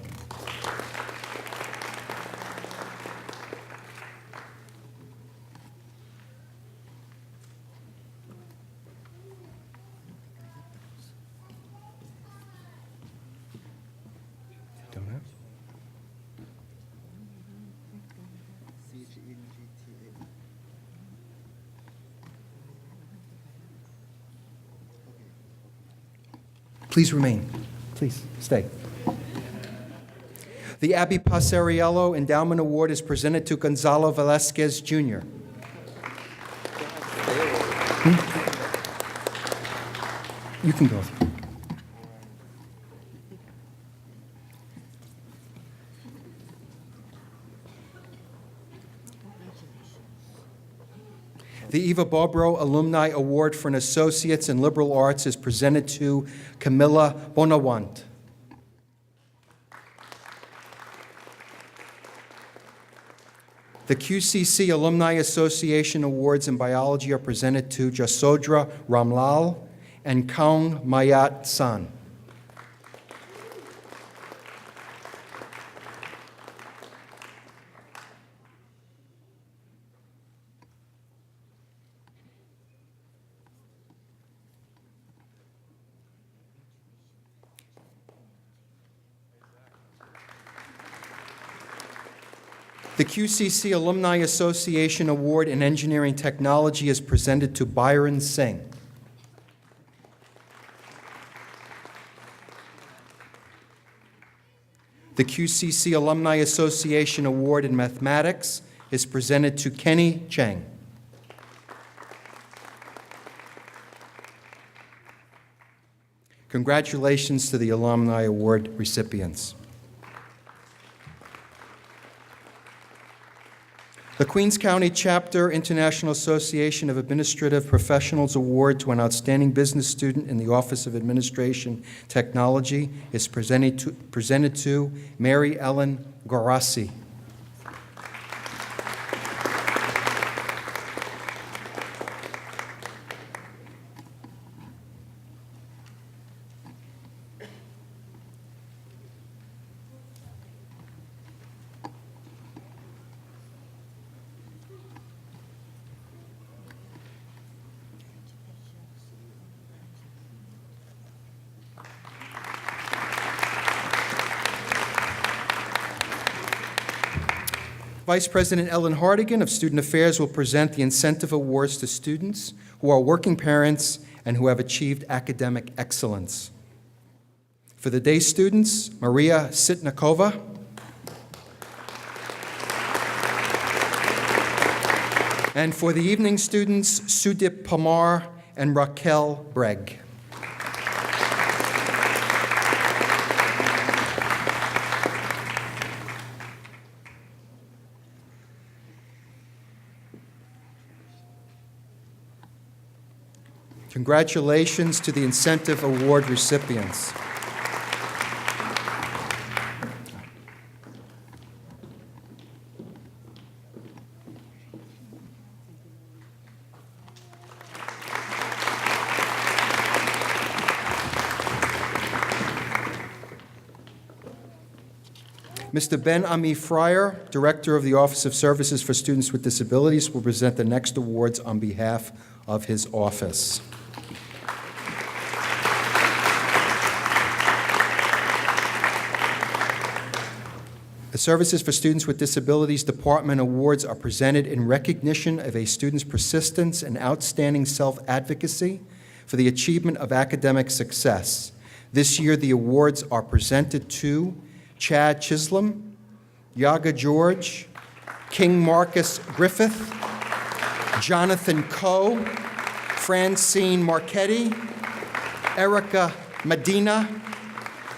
Don't have? Please remain. Please, stay. The Abby Passariello Endowment Award is presented to Gonzalo Velasquez, Jr. You can go. The Eva Bobrow Alumni Award for an Associate's in Liberal Arts is presented to Camilla Bonawant. The QCC Alumni Association Awards in Biology are presented to Jasodra Ramlal and Kaung Mayat San. The QCC Alumni Association Award in Engineering Technology is presented to Byron Singh. The QCC Alumni Association Award in Mathematics is presented to Kenny Cheng. Congratulations to the Alumni Award recipients. The Queens County Chapter International Association of Administrative Professionals Award to an outstanding business student in the Office of Administration Technology is presented to Mary Ellen Garassi. Vice President Ellen Hardigan of Student Affairs will present the incentive awards to students who are working parents and who have achieved academic excellence. For the day students, Maria Sitnikova. And for the evening students, Sudip Pamar and Raquel Breg. Congratulations to the incentive award recipients. Mr. Ben Ami Fryer, Director of the Office of Services for Students with Disabilities, will present the next awards on behalf of his office. The Services for Students with Disabilities Department awards are presented in recognition of a student's persistence and outstanding self-advocacy for the achievement of academic success. This year, the awards are presented to Chad Chisholm, Yaga George, King Marcus Griffith, Jonathan Coe, Francine Marchetti, Erica Medina,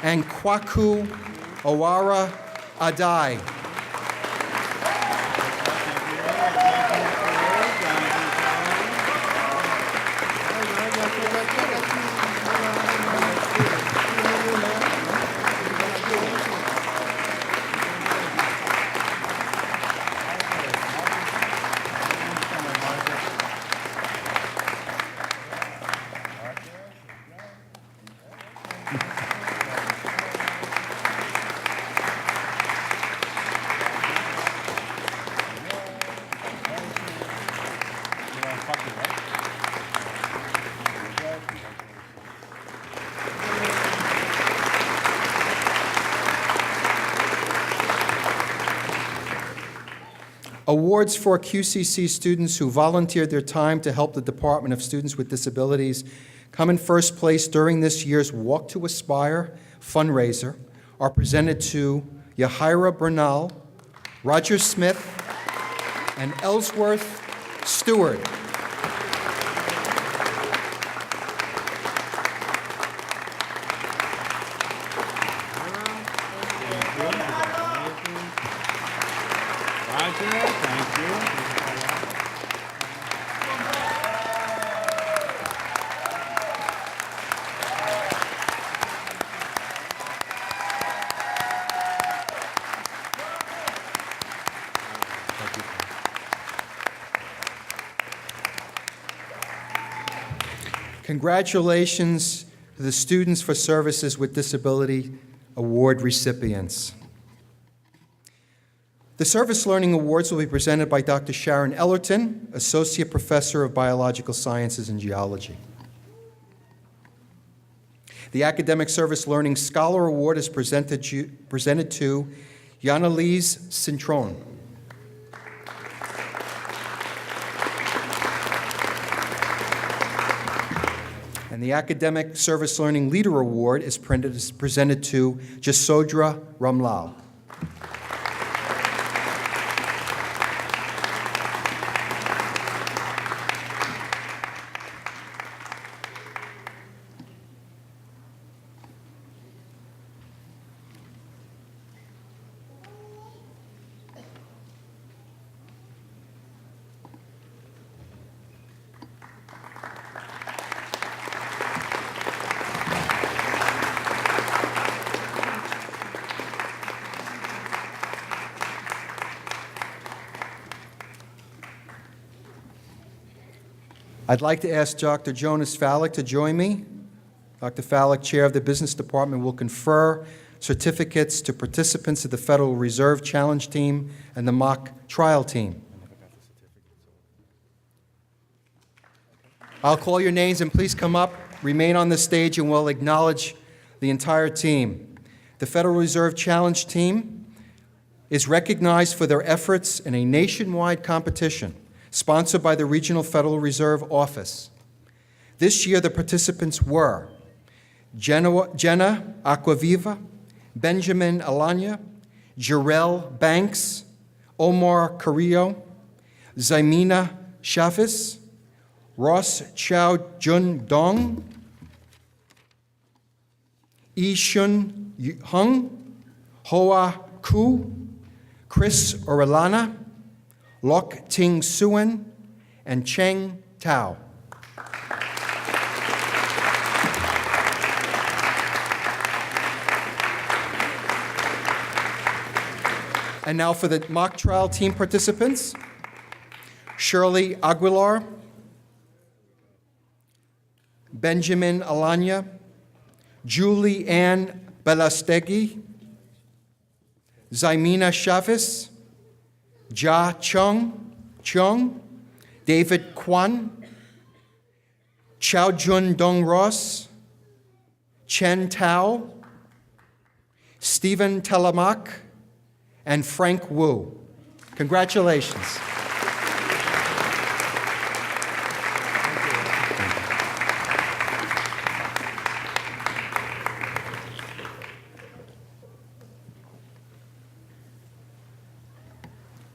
and Kwaku Owara Adai. Awards for QCC students who volunteered their time to help the Department of Students with Disabilities come in first place during this year's Walk to Aspire fundraiser are presented to Yahira Bernal, Roger Smith, and Ellsworth Stewart. Congratulations to the Students for Services with Disability Award recipients. The Service Learning Awards will be presented by Dr. Sharon Ellerton, Associate Professor of Biological Sciences and Geology. The Academic Service Learning Scholar Award is presented to Yanalise Cintron. And the Academic Service Learning Leader Award is presented to Jasodra Ramlal. I'd like to ask Dr. Jonas Fallick to join me. Dr. Fallick, Chair of the Business Department, will confer certificates to participants of the Federal Reserve Challenge Team and the Mock Trial Team. I'll call your names and please come up, remain on the stage, and we'll acknowledge the entire team. The Federal Reserve Challenge Team is recognized for their efforts in a nationwide competition sponsored by the Regional Federal Reserve Office. This year, the participants were Jenna Aquaviva, Benjamin Alanya, Jarrell Banks, Omar Carrillo, Zaimina Shafis, Ross Chow Jun Dong, Yi Shun Hung, Hoa Ku, Chris Orellana, Lok Ting Suen, and Cheng Tao. And now for the mock trial team participants: Shirley Aguilar, Benjamin Alanya, Julie Ann Belastegui, Zaimina Shafis, Ja Chung, David Kwan, Chao Jun Dong Ross, Chen Tao, Stephen Telemak, and Frank Wu. Congratulations.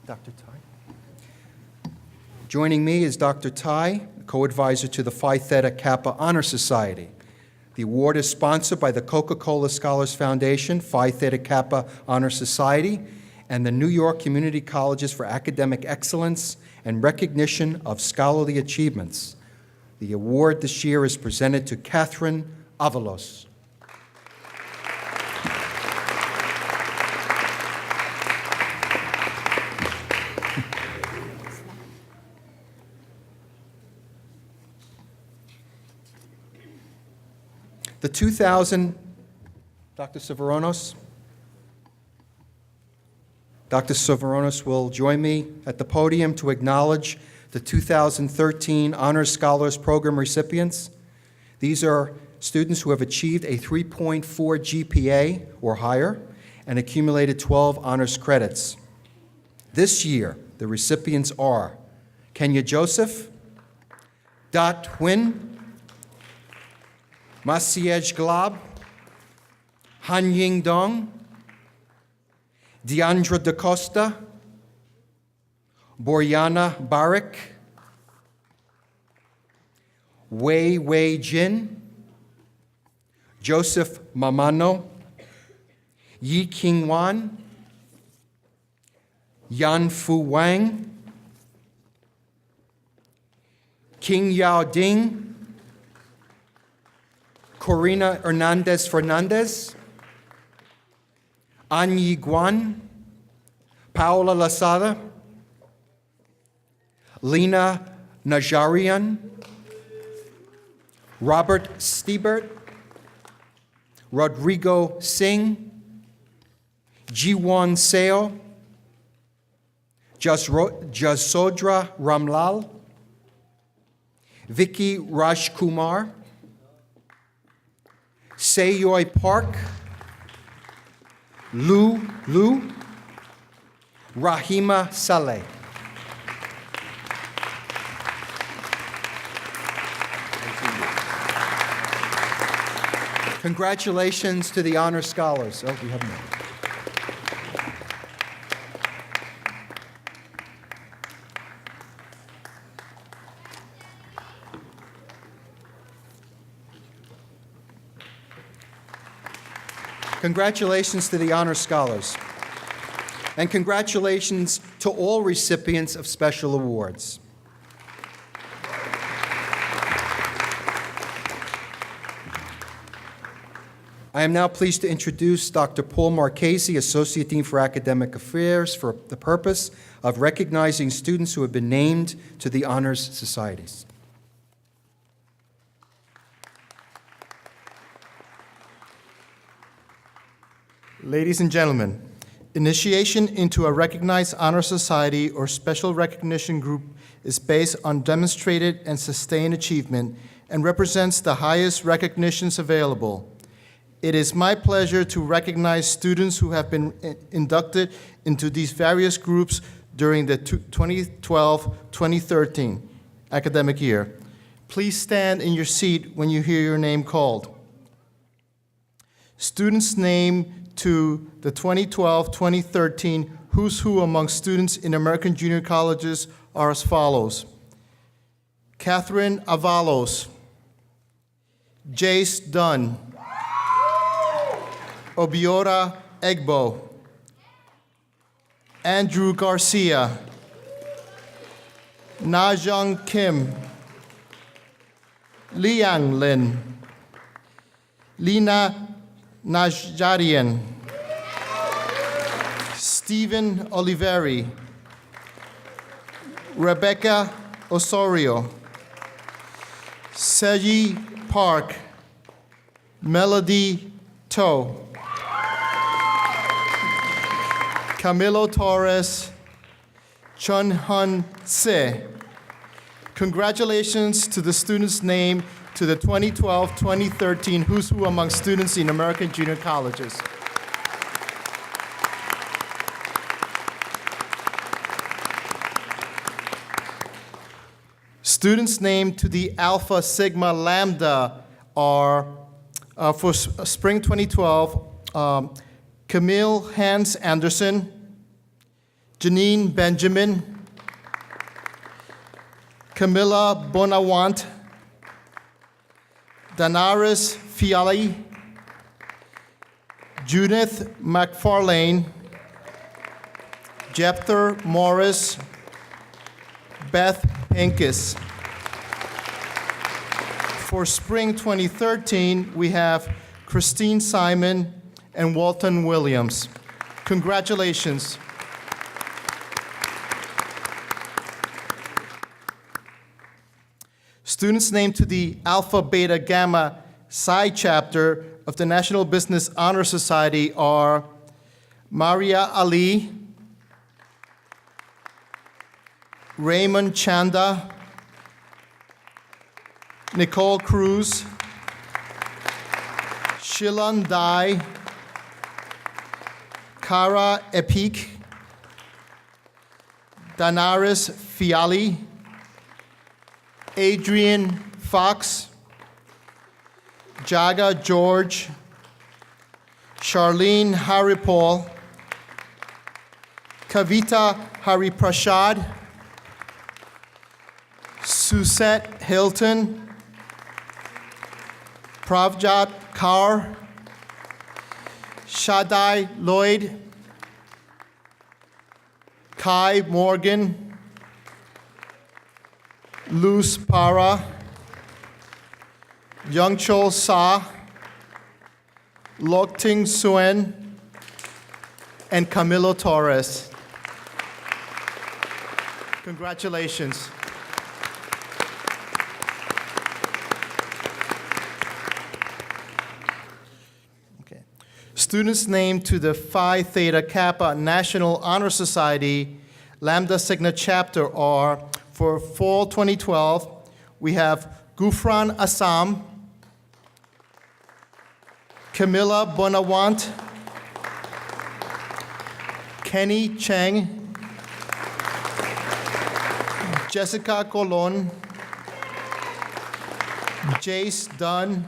Dr. Tai. Joining me is Dr. Tai, co-advisor to the Phi Theta Kappa Honor Society. The award is sponsored by the Coca-Cola Scholars Foundation, Phi Theta Kappa Honor Society, and the New York Community Colleges for Academic Excellence and Recognition of Scholarly Achievements. The award this year is presented to Catherine Avalos. The 2000, Dr. Severonos? Dr. Severonos will join me at the podium to acknowledge the 2013 Honors Scholars Program recipients. These are students who have achieved a 3.4 GPA or higher and accumulated 12 honors credits. This year, the recipients are Kenya Joseph, Dot Huynh, Masiej Glab, Han Ying Dong, Deandra Da Costa, Boryana Barak, Wei Jin, Joseph Mamano, Yi King Wan, Yan Fu Wang, King Yao Ding, Corina Hernandez Fernandez, Anyi Guan, Paola Lasada, Lena Najarian, Robert Stiebert, Rodrigo Singh, Jiwon Seo, Jasodra Ramlal, Vicky Rajkumar, Seyoy Park, Lu, Rahima Saleh. Congratulations to the honor scholars. Oh, we have more. Congratulations to the honor scholars. And congratulations to all recipients of special awards. I am now pleased to introduce Dr. Paul Marchese, Associate Dean for Academic Affairs, for the purpose of recognizing students who have been named to the Honors Societies. Ladies and gentlemen, initiation into a recognized honor society or special recognition group is based on demonstrated and sustained achievement and represents the highest recognitions available. It is my pleasure to recognize students who have been inducted into these various groups during the 2012-2013 academic year. Please stand in your seat when you hear your name called. Students named to the 2012-2013 Who's Who among students in American junior colleges are as follows: Catherine Avalos, Jace Dunn, Obiora Egbo, Andrew Garcia, Najong Kim, Liang Lin, Lina Najarian, Stephen Oliveri, Rebecca Osorio, Seji Park, Melody Toe, Camilo Torres, Chun Hun Se. Congratulations to the students named to the 2012-2013 Who's Who among students in American junior colleges. Students named to the Alpha Sigma Lambda are, for spring 2012, Camille Hans Anderson, Janine Benjamin, Camilla Bonawant, Danaris Fiali, Judith McFarlane, Jepter Morris, Beth Pincus. For spring 2013, we have Christine Simon and Walton Williams. Congratulations. Students named to the Alpha Beta Gamma Psi chapter of the National Business Honor Society are Maria Ali, Raymond Chanda, Nicole Cruz, Shilan Dai, Kara Epik, Danaris Fiali, Adrian Fox, Jaga George, Charlene Haripal, Kavita Hariprasad, Susette Hilton, Pravjat Kaur, Shaddai Lloyd, Kai Morgan, Luz Para, Youngchol Sa, Lokting Suen, and Camilo Torres. Congratulations. students named to the Phi Theta Kappa National Honor Society Lambda Sigma Chapter are, for fall 2012, we have Gufran Assam, Camilla Bonawant, Kenny Cheng, Jessica Colon, Jace Dunn,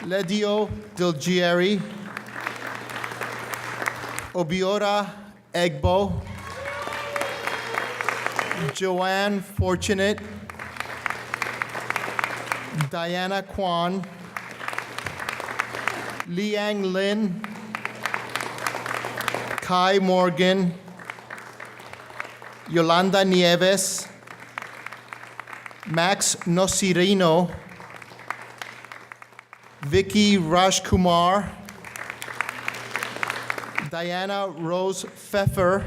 Ledio Dilgieri, Obiora Egbo, Joanne Fortunate, Diana Kwan, Liang Lin, Kai Morgan, Yolanda Nieves, Max Nosirino, Vicky Rajkumar, Diana Rose Pfeffer,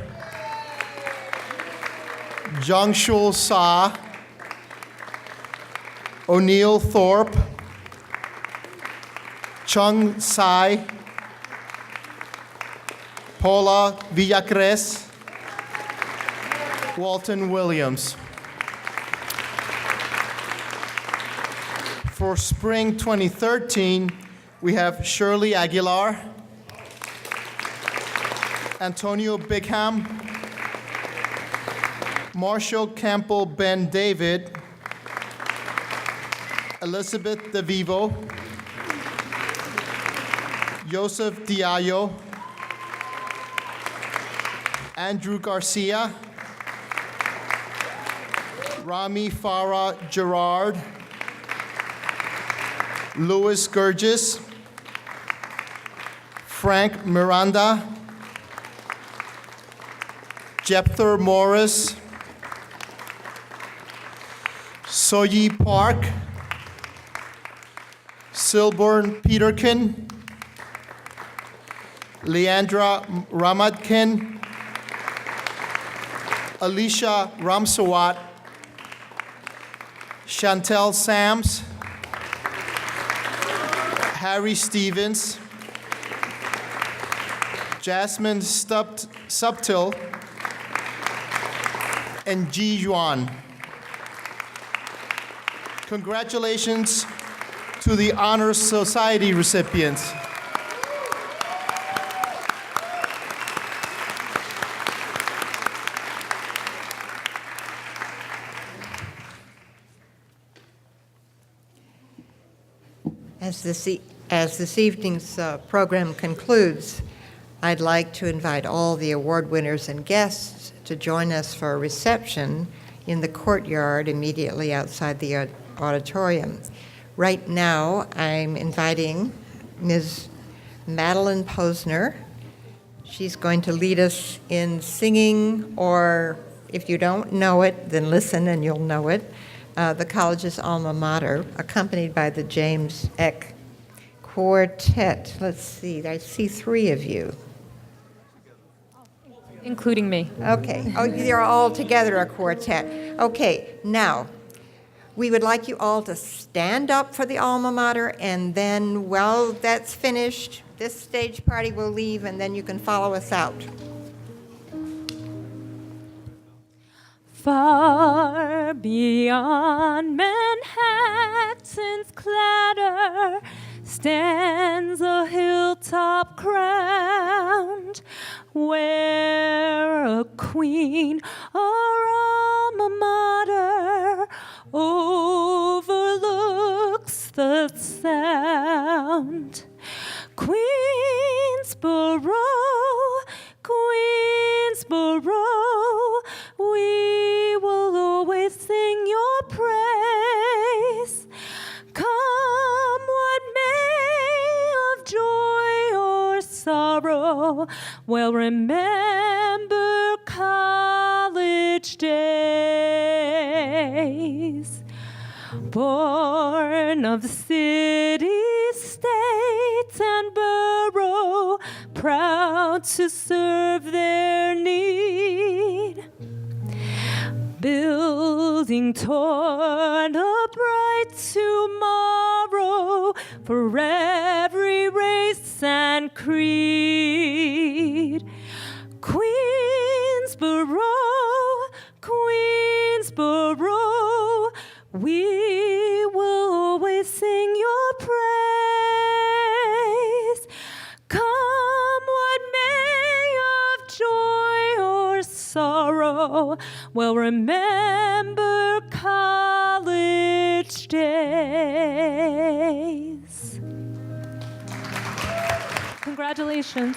Jungshul Sa, O'Neill Thorpe, Chung Sai, Paula Villacres, Walton Williams. For spring 2013, we have Shirley Aguilar, Antonio Bigham, Marshall Campbell Ben David, Elizabeth DeVivo, Joseph Diallo, Andrew Garcia, Rami Farah Gerard, Louis Gurgis, Frank Miranda, Jepther Morris, Soyi Park, Silburn Peterkin, Leandra Ramadkin, Alicia Ramsawat, Chantel Sams, Harry Stevens, Jasmine Subtil, and Ji Yuan. Congratulations to the Honor Society recipients. As this evening's program concludes, I'd like to invite all the award winners and guests to join us for a reception in the courtyard immediately outside the auditorium. Right now, I'm inviting Ms. Madeline Posner. She's going to lead us in singing, or if you don't know it, then listen and you'll know it, the college's alma mater, accompanied by the James Eck Quartet. Let's see, I see three of you. Including me. Okay, oh, they're all together a quartet. Okay, now, we would like you all to stand up for the alma mater, and then, well, that's finished. This stage party will leave, and then you can follow us out. Far beyond Manhattan's clatter stands a hilltop crowned, where a queen or alma mater overlooks the sound. Queensboro, Queensboro, we will always sing your praise. Come what may of joy or sorrow, well remember college days. Born of city, state, and borough, proud to serve their need. Building toward a bright tomorrow for every race and creed. Queensboro, Queensboro, we will always sing your praise. Come what may of joy or sorrow, we'll remember college days. Congratulations.